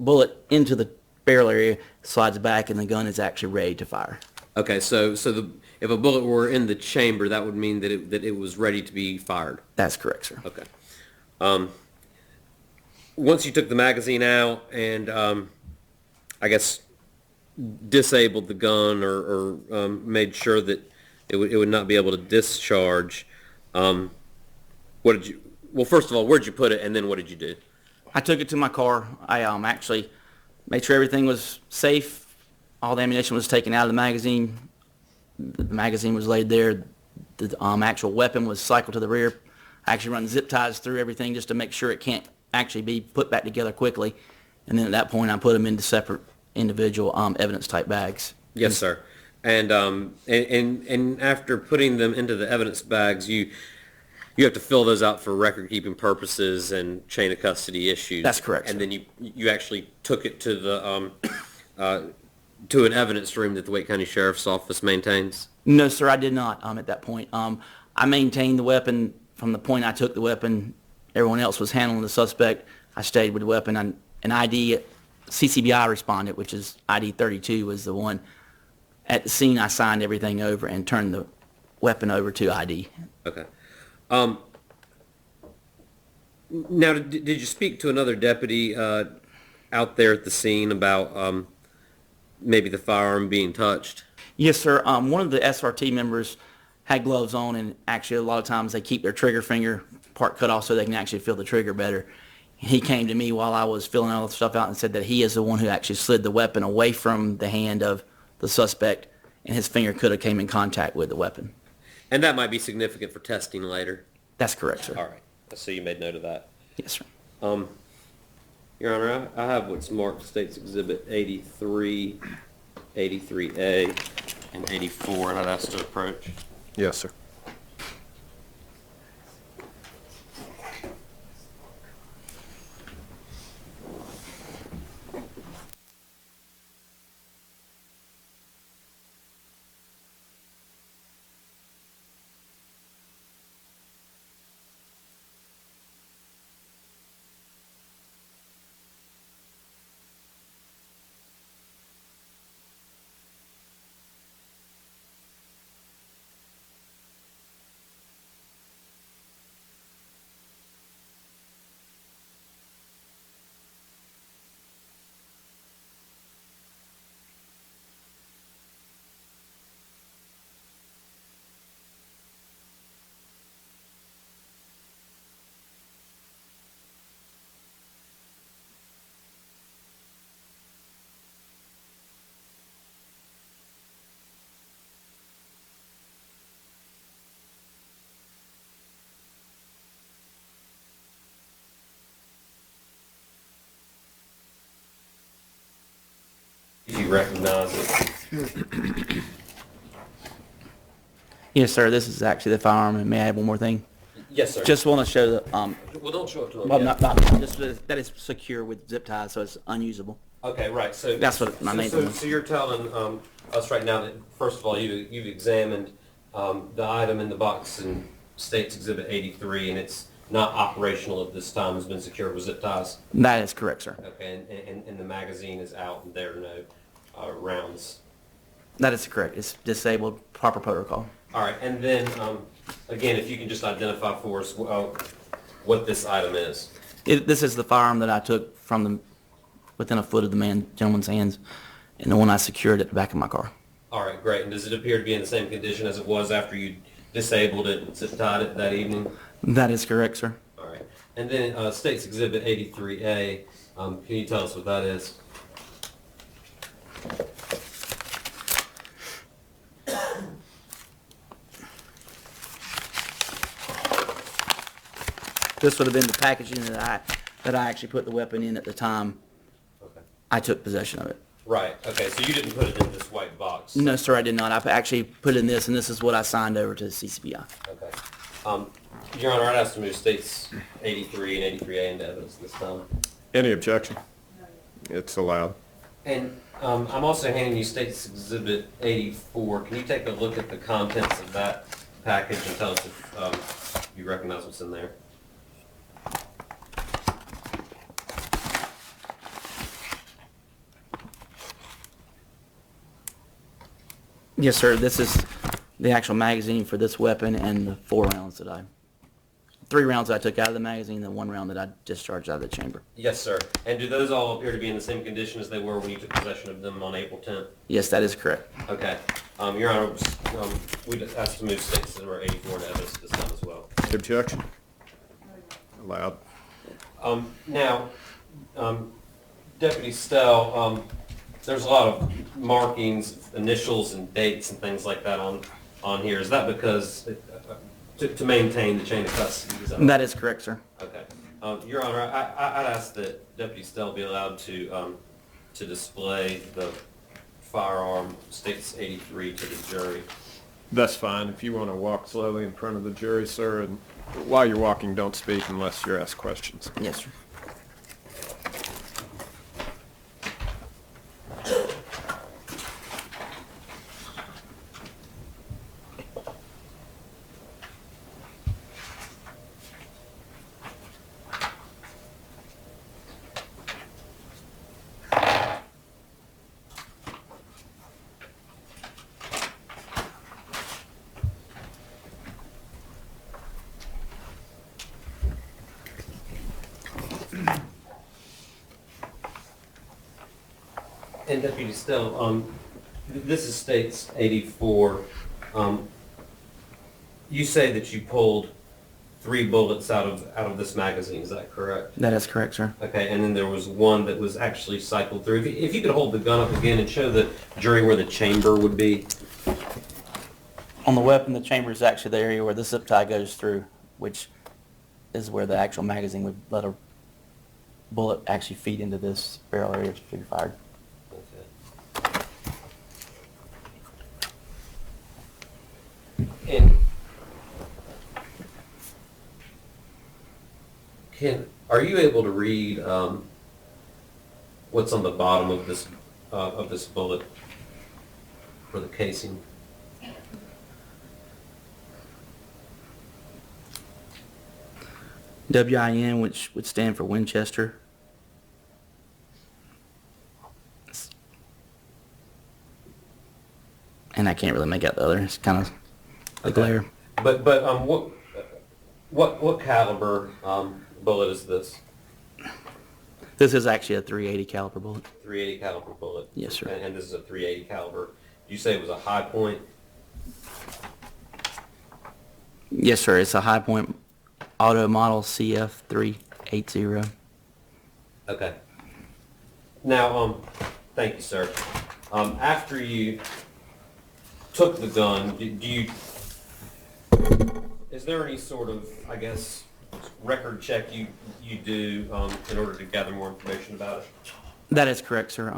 bullet into the barrel area, slides back, and the gun is actually ready to fire. Okay, so if a bullet were in the chamber, that would mean that it was ready to be fired. That's correct, sir. Okay. Once you took the magazine out and I guess disabled the gun or made sure that it would not be able to discharge, what did you? Well, first of all, where'd you put it, and then what did you do? I took it to my car. I actually made sure everything was safe. All the ammunition was taken out of the magazine. The magazine was laid there. The actual weapon was cycled to the rear. I actually run zip ties through everything just to make sure it can't actually be put back together quickly. And then at that point, I put them into separate individual evidence-type bags. Yes, sir. And after putting them into the evidence bags, you have to fill those out for record-keeping purposes and chain of custody issues. That's correct, And sir. then you actually took it to the to an evidence room that the Wake County Sheriff's Office maintains? No, sir, I did not at that point. I maintained the weapon from the point I took the weapon. Everyone else was handling the suspect. I stayed with the weapon. An ID, CCBI responded, which is ID 32 was the one. At the scene, I signed everything over and turned the weapon over to ID. Okay. Now, did you speak to another deputy out there at the scene about maybe the firearm being touched? Yes, sir. One of the SRT members had gloves on, and actually a lot of times they keep their trigger finger part cut off so they can actually feel the trigger better. He came to me while I was filling all the stuff out and said that he is the one who actually slid the weapon away from the hand of the suspect, and his finger could have came in contact with the weapon. And that might be significant for testing later. That's correct, sir. All right. So you made note of that. Yes, sir. Your Honor, I have what's marked State's Exhibit 83, 83A, and 84, and I'd ask to approach. Yes, sir. If you recognize it. Yes, sir. This is actually the firearm, and may I add one more thing? Yes, sir. Just want to show the, well, don't show it to him well, yet. not just that it's secure with zip ties, so it's unusable. Okay, right. So That's what my main thing was. So you're telling us right now that first of all you've examined the item in the box in State's Exhibit 83, and not operational at this time, has been secured with zip ties? That is correct, sir. Okay, and the magazine is out and there are no rounds? That is correct. It's disabled, proper protocol. All right, and then, again, if you can just identify for us what this item is. This is the firearm that I took from within a foot of the gentleman's hands, and the one I secured at the back of my car. All right, great. And does it appear to be in the same condition as it was after you disabled it and zip tied it that evening? That is correct, sir. All right. And then State's Exhibit 83A, can you tell us what that is? This would have been the packaging that I actually put the weapon in at the time Okay. I took possession of it. Right, okay, so you didn't put it in this white box? No, sir, I did not. I actually put it in this, and this is what I signed over to the CCBI. Okay. Your Honor, I'd ask to move States 83 and 83A into evidence this time. Any objection? It's allowed. And I'm also handing you States Exhibit 84. Can you take a look at the contents of that package and tell us if you recognize what's in there? Yes, sir. This is the actual magazine for this weapon and the 3 rounds that I took out of the magazine and 1 round that I discharged out of the chamber. Yes, sir. And do those all appear to be in the same condition as they were when you took possession of them on April 10th? Yes, that is correct. Okay. Your Honor, we'd ask to move States Exhibit 84 into evidence this time as well. Objection? Allowed. Now, Deputy Stell, there's a lot of markings, initials, and dates and things like that on here. Is that because to maintain the chain of custody? That is correct, sir. Okay. Your Honor, I'd ask that Deputy Stell be allowed to display the firearm States 83 to the jury. That's fine. If you want to walk slowly in front of the jury, sir, and while you're walking, don't speak unless you're asked questions. Yes, sir. And Deputy Stell, this is States 84. You say that you pulled 3 bullets out of this magazine, is that correct? That is correct, sir. Okay, and then there was 1 that was actually cycled through. If you could hold the gun up again and show the jury where the chamber would be. On the weapon, the chamber is actually the area where the zip tie goes through, which is where the actual magazine would let a bullet actually feed into this barrel area to be fired. And are you able to read what's on the bottom of this bullet for the casing? WIN, which would stand for Winchester. And I can't really make out the other. It's kind of the glare. But what caliber bullet is this? This is actually a .380 caliber bullet. 380 caliber bullet. Yes, sir. And this is a 380 caliber. You say it was a high point? Yes, sir. It's a high point auto model CF380. Okay. Now, thank you, sir. After you took the gun, is there any sort of, I guess, record check you do in order to gather more information about it? That is correct, sir.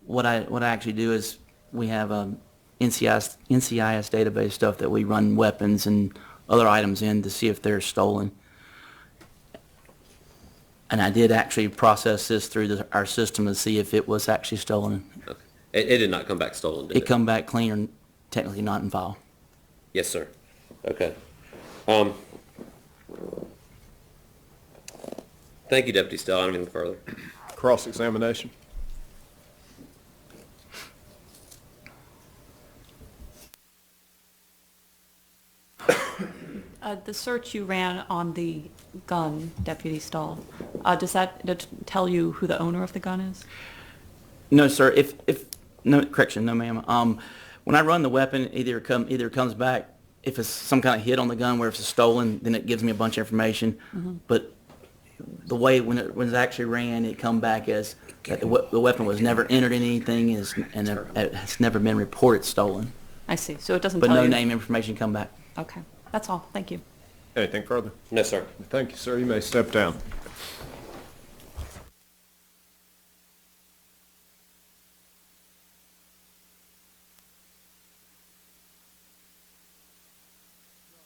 What I actually do is we have NCIS database stuff that we run weapons and other items in to see if they're stolen. And I did actually process this through our system to see if it was actually stolen. Okay. It did not come back stolen, did it? It come back clean or technically not in file. Yes, sir. Okay. Thank you, Deputy Stell. I don't have anything further. Cross-examination. The search you ran on the gun, Deputy Stahl, does that tell you who the owner of the gun is? No, sir. No, correction, no, ma'am. When I run the weapon, either comes back, if it's some kind of hit on the gun where it's stolen, then it gives me a bunch of information. But the way when it actually ran, it come back as that the weapon was never entered in anything and it has never been reported stolen. I see. So it doesn't But tell no you. name information come back. Okay. That's all. Thank you. Anything further? No, sir. Thank you, sir. You may step down.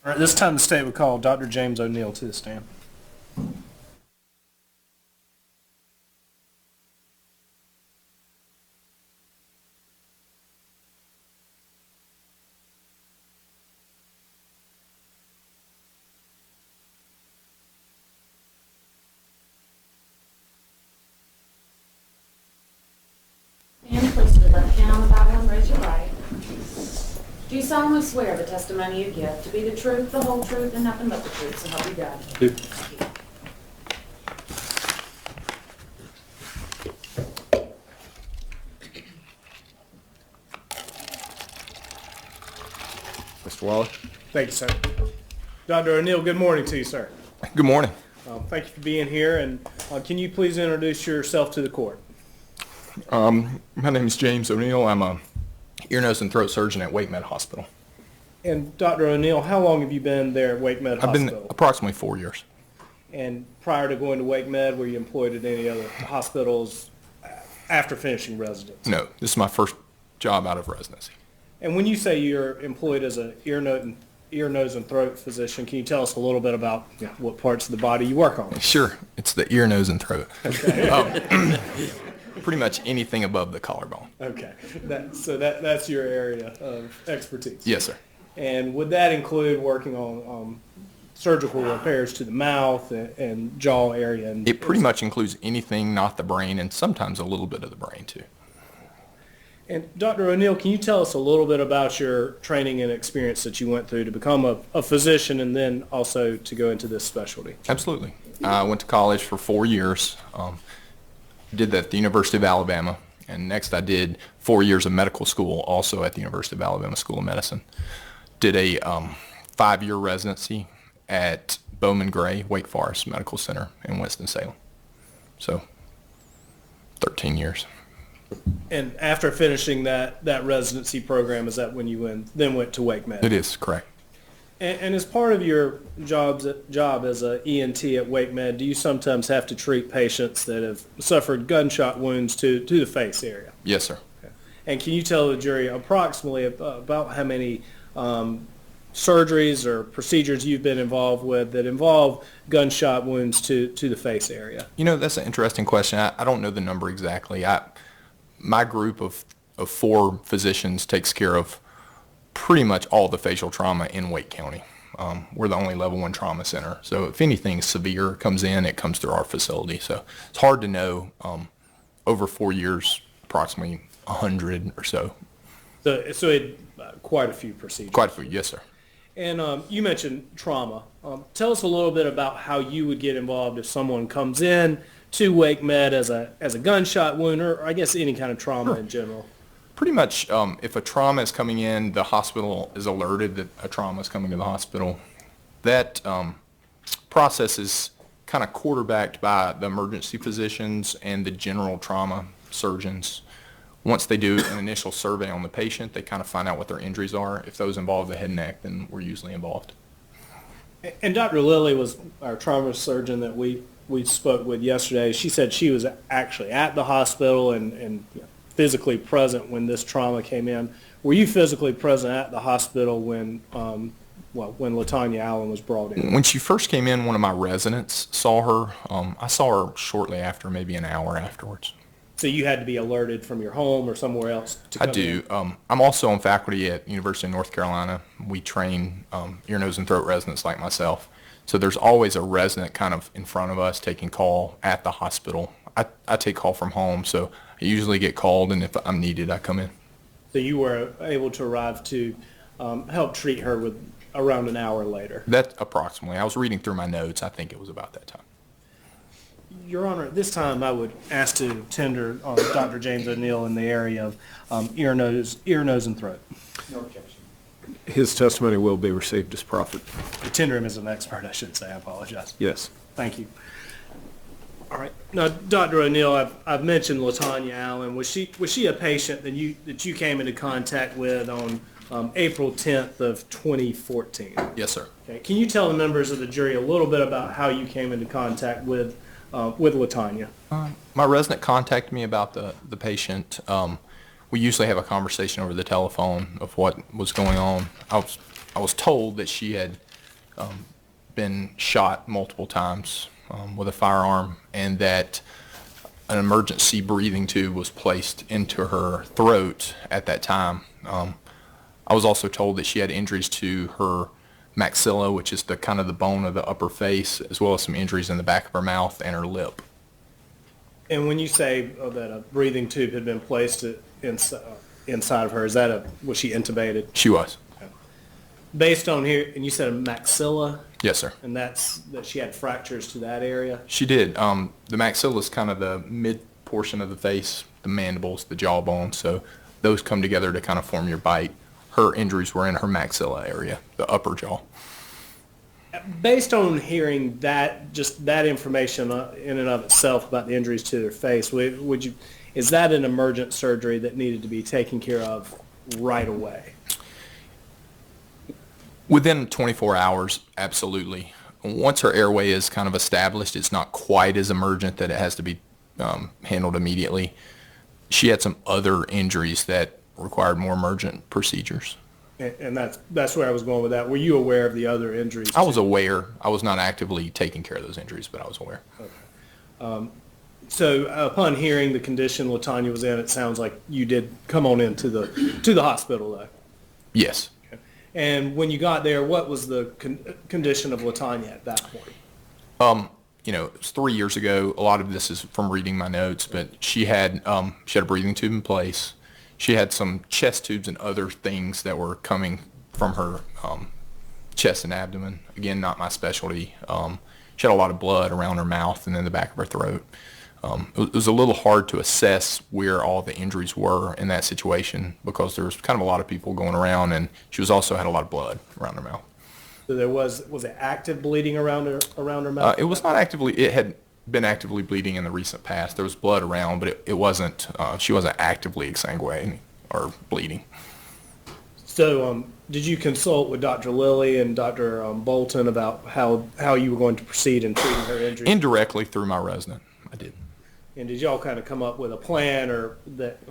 All right, this time the state would call Dr. James O'Neill to the stand. And place your left hand on the Bible and raise your right. Do you solemnly swear the testimony you give to be the truth, the whole truth, and nothing but the truth, so help you God? Do. Mr. Waller? Thank you, sir. Dr. O'Neill, good morning to you, sir. Good morning. Thank you for being here, and can you please introduce yourself to the court? My name is James O'Neill. I'm a ear, nose, and throat surgeon at Wake Med Hospital. And Dr. O'Neill, how long have you been there at Wake Med I've been Hospital? approximately 4 years. And prior to going to Wake Med, were you employed at any other hospitals after finishing residency? No, this is my first job out of residency. And when you say you're employed as an ear, nose, and throat physician, can you tell us a little bit about what parts of the body you work on? Sure, it's the ear, nose, and throat. Pretty much anything above the collarbone. Okay, so that's your area of expertise? Yes, sir. And would that include working on surgical repairs to the mouth and jaw area? And It pretty much includes anything not the brain and sometimes a little bit of the brain too. And Dr. O'Neill, can you tell us a little bit about your training and experience that you went through to become a physician and then also to go into this specialty? Absolutely. I went to college for 4 years. Did that at the University of Alabama. And next I did 4 years of medical school also at the University of Alabama School of Medicine. Did a 5-year residency at Bowman Gray, Wake Forest Medical Center in Winston-Salem. So 13 years. And after finishing that residency program, is that when you then went to Wake Med? It is, correct. And as part of your job as a ENT at Wake Med, do you sometimes have to treat patients that have suffered gunshot wounds to the face area? Yes, sir. Okay. And can you tell the jury approximately about how many surgeries or procedures you've been involved with that involve gunshot wounds to the face area? You know, that's an interesting question. I don't know the number exactly. My group of 4 physicians takes care of pretty much all the facial trauma in Wake County. We're the only level 1 trauma center. So if anything severe comes in, it comes through our facility. So it's hard to know. Over 4 years, approximately 100 or so. So it quite a few procedures. Quite a few, yes, sir. And you mentioned trauma. Tell us a little bit about how you would get involved if someone comes in to Wake Med as a gunshot wound, or I guess any kind of trauma in general. Pretty much, if a trauma is coming in, the hospital is alerted that a trauma is coming to the hospital. That process is kind of quarterbacked by the emergency physicians and the general trauma surgeons. Once they do an initial survey on the patient, they kind of find out what their injuries are. If those involve the head and neck, then we're usually involved. And Dr. Lilly was our trauma surgeon that we spoke with yesterday. She said she was actually at the hospital and physically present when this trauma came in. Were you physically present at the hospital when LaTanya Allen was brought in? When she first came in, one of my residents saw her. I saw her shortly after, maybe an hour afterwards. So you had to be alerted from your home or somewhere else to I come do. in? I'm also on faculty at University of North Carolina. We train ear, nose, and throat residents like myself. So there's always a resident kind of in front of us taking call at the hospital. I take call from home, so I usually get called, and if I'm needed, I come in. So you were able to arrive to help treat her with around an hour later? That approximately. I was reading through my notes. I think it was about that time. Your Honor, at this time, I would ask to tender Dr. James O'Neill in the area of ear, nose, and throat. No objection. His testimony will be received as proffered. To tender him as an expert, I should say. I apologize. Yes. Thank you. All right. Now, Dr. O'Neill, I've mentioned LaTanya Allen. Was she a patient that you came into contact with on April 10th of 2014? Yes, sir. Okay. Can you tell the members of the jury a little bit about how you came into contact with LaTanya? My resident contacted me about the patient. We usually have a conversation over the telephone of what was going on. I was told that she had been shot multiple times with a firearm, and that an emergency breathing tube was placed into her throat at that time. I was also told that she had injuries to her maxilla, which is the kind of the bone of the upper face, as well as some injuries in the back of her mouth and her lip. And when you say that a breathing tube had been placed inside of her, was she intubated? She was. Based on here, and you said a maxilla, Yes, sir. and that she had fractures to that area? She did. The maxilla is kind of the mid portion of the face, the mandibles, the jawbone, so those come together to kind of form your bite. Her injuries were in her maxilla area, the upper jaw. Based on hearing that, just that information in and of itself about the injuries to their face, is that an emergent surgery that needed to be taken care of right away? Within 24 hours, absolutely. Once her airway is kind of established, it's not quite as emergent that it has to be handled immediately. She had some other injuries that required more emergent procedures. And that's where I was going with that. Were you aware of the other injuries? I was aware. I was not actively taking care of those injuries, but I was aware. Okay. So upon hearing the condition LaTanya was in, it sounds like you did come on into the hospital, though. Yes. Okay. And when you got there, what was the condition of LaTanya at that point? It was 3 years ago. A lot of this is from reading my notes, but she had a breathing tube in place. She had some chest tubes and other things that were coming from her chest and abdomen. Again, not my specialty. She had a lot of blood around her mouth and in the back of her throat. It was a little hard to assess where all the injuries were in that situation because there was kind of a lot of people going around, and she also had a lot of blood around her mouth. So was it active bleeding around her mouth? It was not actively. It had been actively bleeding in the recent past. There was blood around, but it wasn't. She wasn't actively exsanguinating or bleeding. So did you consult with Dr. Lilly and Dr. Bolton about how you were going to proceed in treating her injuries? Indirectly through my resident, I did. And did y'all kind of come up with a plan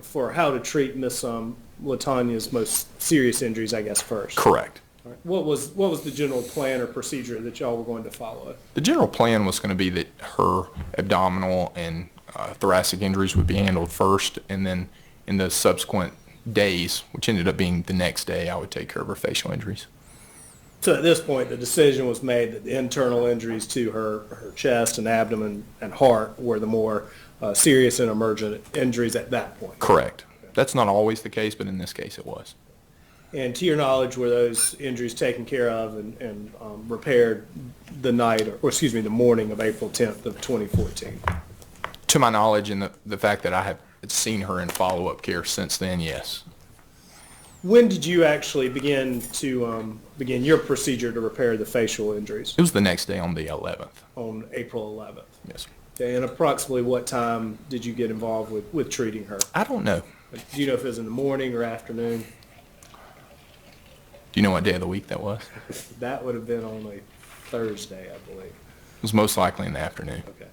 for how to treat Miss LaTanya's most serious injuries, I guess, first? Correct. All right. What was the general plan or procedure that y'all were going to follow? The general plan was going to be that her abdominal and thoracic injuries would be handled first, and then in the subsequent days, which ended up being the next day, I would take care of her facial injuries. So at this point, the decision was made that the internal injuries to her chest and abdomen and heart were the more serious and emergent injuries at that point. Correct. That's not always the case, but in this case it was. And to your knowledge, were those injuries taken care of and repaired the the morning of April 10th of 2014? To my knowledge, and the fact that I have seen her in follow-up care since then, yes. When did you actually begin your procedure to repair the facial injuries? It was the next day on the 11th. On April 11th. Yes. Okay, and approximately what time did you get involved with treating her? I don't know. Do you know if it was in the morning or afternoon? Do you know what day of the week that was? That would have been on a Thursday, I believe. It was most likely in the afternoon. Okay.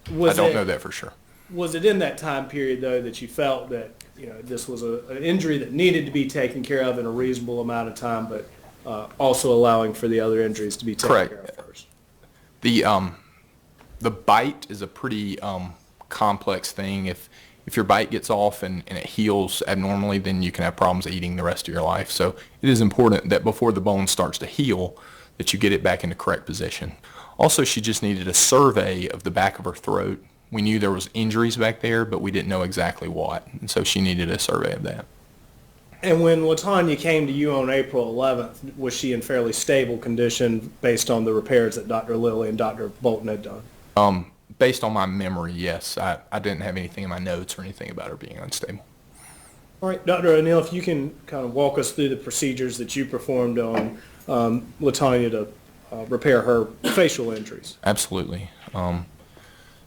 I don't know that for sure. Was it in that time period, though, that you felt that this was an injury that needed to be taken care of in a reasonable amount of time, but also allowing for the other injuries to be taken care of first? The bite is a pretty complex thing. If your bite gets off and it heals abnormally, then you can have problems eating the rest of your life. So it is important that before the bone starts to heal, that you get it back into correct position. Also, she just needed a survey of the back of her throat. We knew there was injuries back there, but we didn't know exactly what, and so she needed a survey of that. And when LaTanya came to you on April 11th, was she in fairly stable condition based on the repairs that Dr. Lilly and Dr. Bolton had done? Based on my memory, yes. I didn't have anything in my notes or anything about her being unstable. All right, Dr. O'Neill, if you can kind of walk us through the procedures that you performed on LaTanya to repair her facial injuries. Absolutely.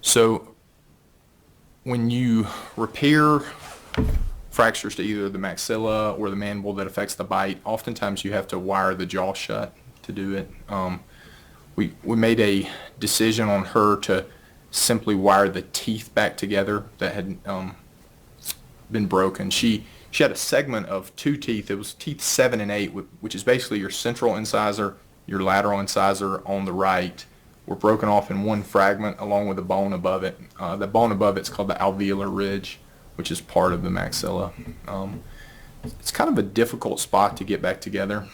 So when you repair fractures to either the maxilla or the mandible that affects the bite, oftentimes you have to wire the jaw shut to do it. We made a decision on her to simply wire the teeth back together that had been broken. She had a segment of 2 teeth. It was teeth 7 and 8, which is basically your central incisor, your lateral incisor on the right, were broken off in one fragment along with the bone above it. The bone above it's called the alveolar ridge, which is part of the maxilla. It's kind of a difficult spot to get back together.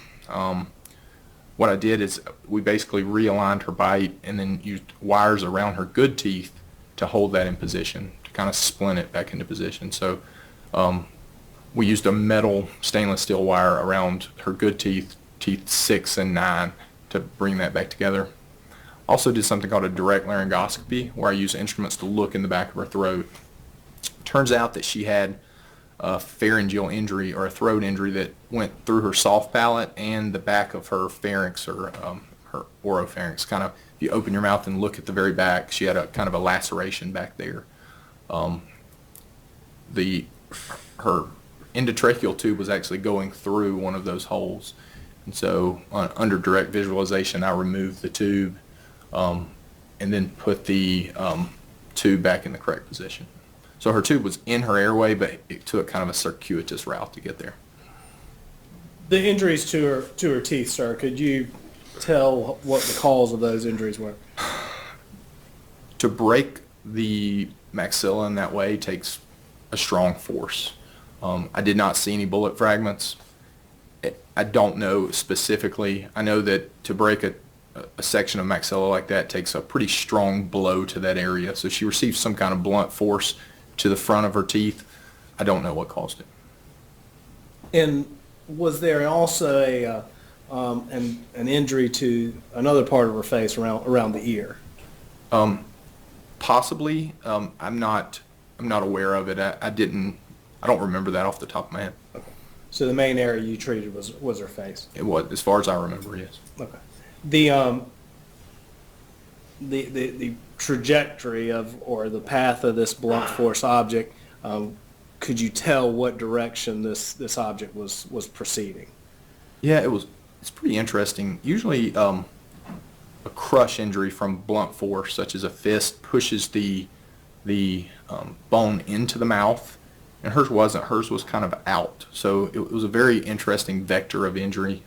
What I did is we basically realigned her bite and then used wires around her good teeth to hold that in position, to kind of splint it back into position. So we used a metal stainless steel wire around her good teeth, teeth 6 and 9, to bring that back together. Also did something called a direct laryngoscopy, where I used instruments to look in the back of her throat. Turns out that she had a pharyngeal injury, or a throat injury, that went through her soft palate and the back of her pharynx, or her oropharynx. Kind of, if you open your mouth and look at the very back, she had a kind of a laceration back there. Her endotracheal tube was actually going through one of those holes, and so under direct visualization, I removed the tube and then put the tube back in the correct position. So her tube was in her airway, but it took kind of a circuitous route to get there. The injuries to her teeth, sir, could you tell what the cause of those injuries were? To break the maxilla in that way takes a strong force. I did not see any bullet fragments. I don't know specifically. I know that to break a section of maxilla like that takes a pretty strong blow to that area. So she received some kind of blunt force to the front of her teeth. I don't know what caused it. And was there also an injury to another part of her face around the ear? Possibly. I'm not aware of it. I don't remember that off the top of my head. Okay. So the main area you treated was her face. It was, as far as I remember, yes. Okay. The trajectory of, or the path of this blunt force object, could you tell what direction this object was proceeding? Yeah, it's pretty interesting. Usually a crush injury from blunt force, such as a fist, pushes the bone into the mouth, and hers wasn't. Hers was kind of out. So it was a very interesting vector of injury.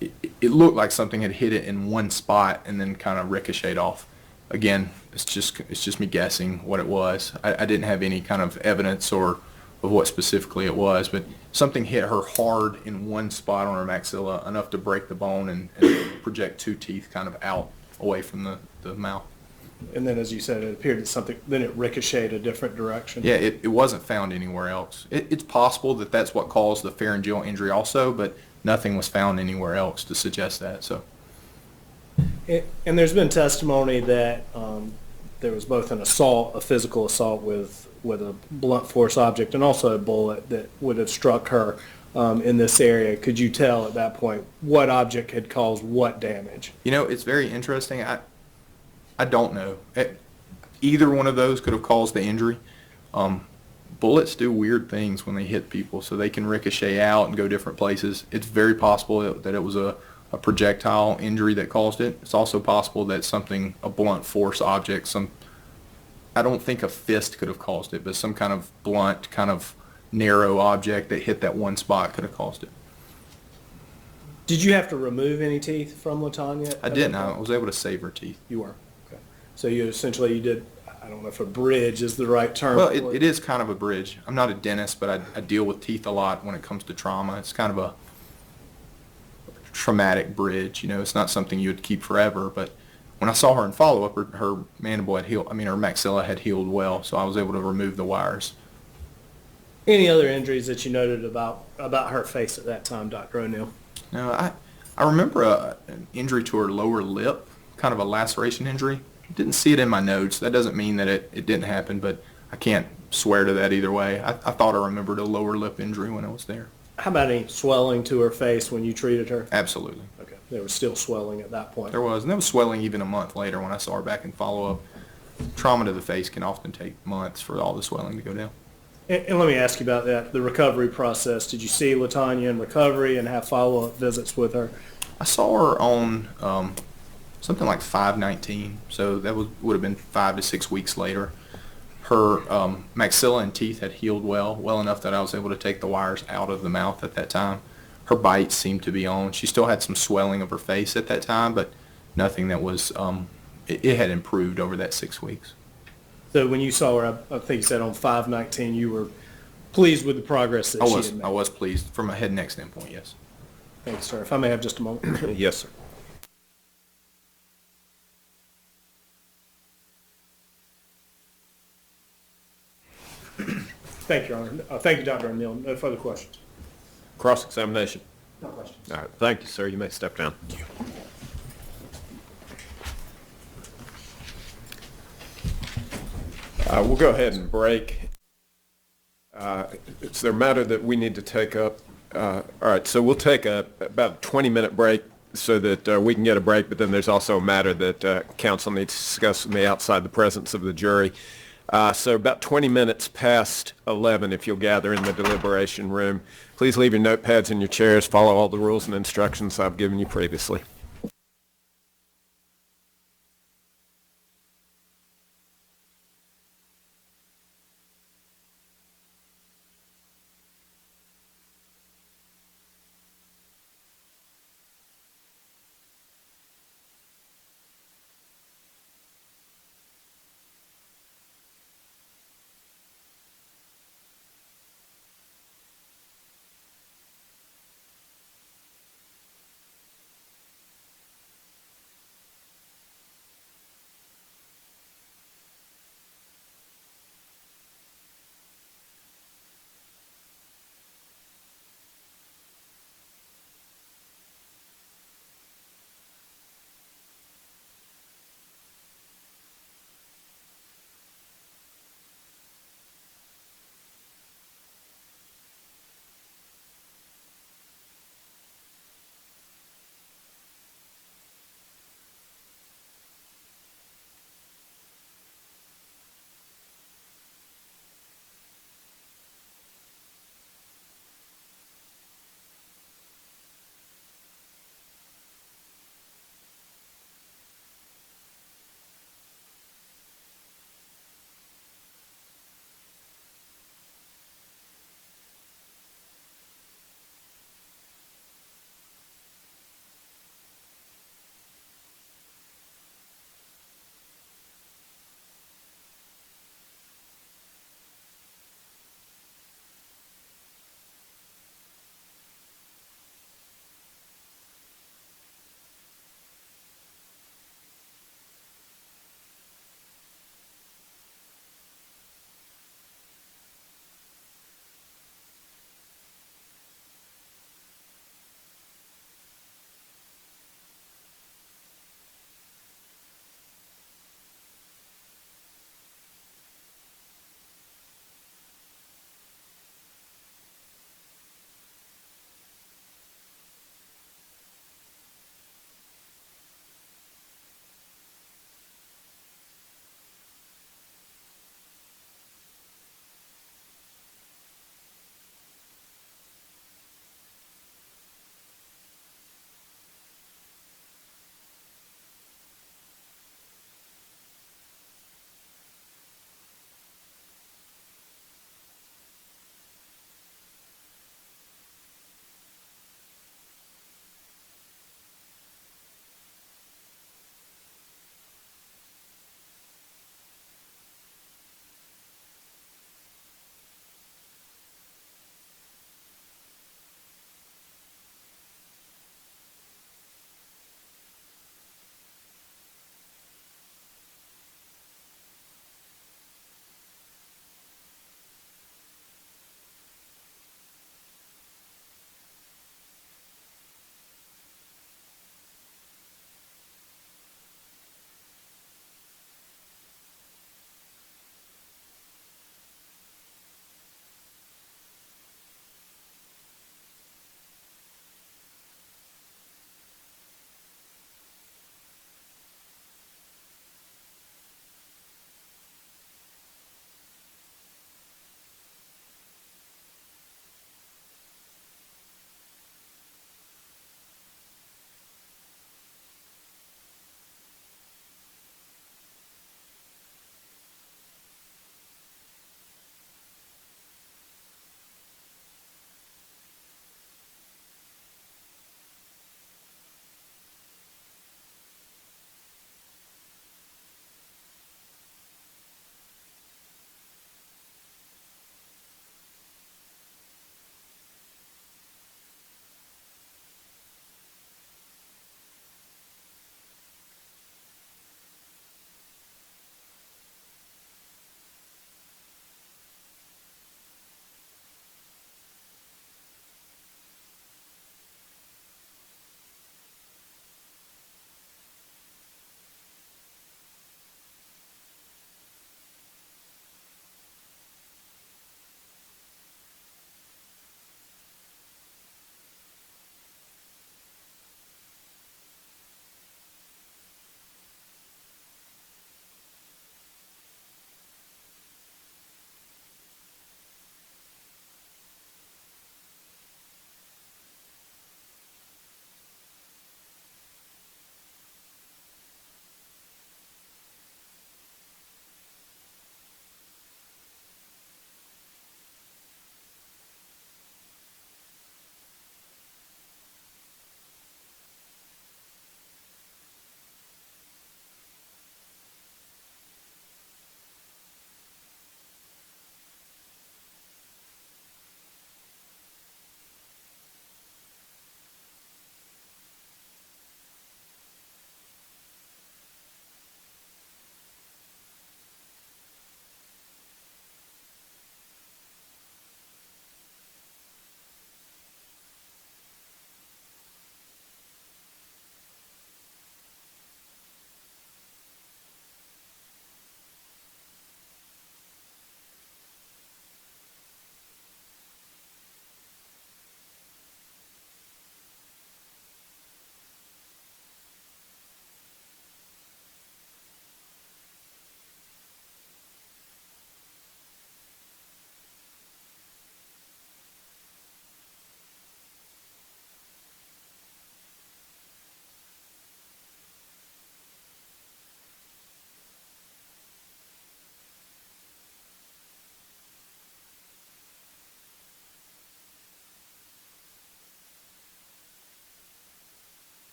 It looked like something had hit it in one spot and then kind of ricocheted off. Again, it's just me guessing what it was. I didn't have any kind of evidence or of what specifically it was, but something hit her hard in one spot on her maxilla, enough to break the bone and project 2 teeth kind of out away from the mouth. And then, as you said, it appeared that then it ricocheted a different direction. Yeah, it wasn't found anywhere else. It's possible that that's what caused the pharyngeal injury also, but nothing was found anywhere else to suggest that. So. And there's been testimony that there was both a physical assault with a blunt force object, and also a bullet that would have struck her in this area. Could you tell at that point what object had caused what damage? You know, it's very interesting. I don't know. Either one of those could have caused the injury. Bullets do weird things when they hit people, so they can ricochet out and go different places. It's very possible that it was a projectile injury that caused it. It's also possible that a blunt force object, I don't think a fist could have caused it, but some kind of blunt, kind of narrow object that hit that one spot could have caused it. Did you have to remove any teeth from LaTanya? I didn't. I was able to save her teeth. You were? Okay. So you did, I don't know if a bridge is the right term. Well, it is kind of a bridge. I'm not a dentist, but I deal with teeth a lot when it comes to trauma. It's kind of a traumatic bridge. You know, it's not something you would keep forever, but when I saw her in follow-up, her mandible had healed, her maxilla had healed well, so I was able to remove the wires. Any other injuries that you noted about her face at that time, Dr. O'Neill? No, I remember an injury to her lower lip, kind of a laceration injury. Didn't see it in my notes. That doesn't mean that it didn't happen, but I can't swear to that either way. I thought I remembered a lower lip injury when I was there. How about any swelling to her face when you treated her? Absolutely. Okay, there was still swelling at that point. There was, and there was swelling even a month later when I saw her back in follow-up. Trauma to the face can often take months for all the swelling to go down. And let me ask you about that, the recovery process. Did you see LaTanya in recovery and have follow-up visits with her? I saw her on something like 5/19, so that would have been 5 to 6 weeks later. Her maxilla and teeth had healed well enough that I was able to take the wires out of the mouth at that time. Her bites seemed to be on. She still had some swelling of her face at that time, but nothing that was, it had improved over that 6 weeks. So when you saw her, I think you said on 5/19, you were pleased with the progress that she had made? I was pleased from a head and neck standpoint, yes. Thanks, sir. If I may have just a moment. Yes, sir. Thank you, Your Honor. Thank you, Dr. O'Neill. No further questions. Cross-examination. No questions. All right, thank you, sir. You may step down. We'll go ahead and break. Is there a matter that we need to take up? All right, so we'll take about a 20-minute break so that we can get a break, but then there's also a matter that counsel needs to discuss with me outside the presence of the jury. So about 20 minutes past 11, if you'll gather in the deliberation room. Please leave your notepads in your chairs, follow all the rules and instructions I've given you previously.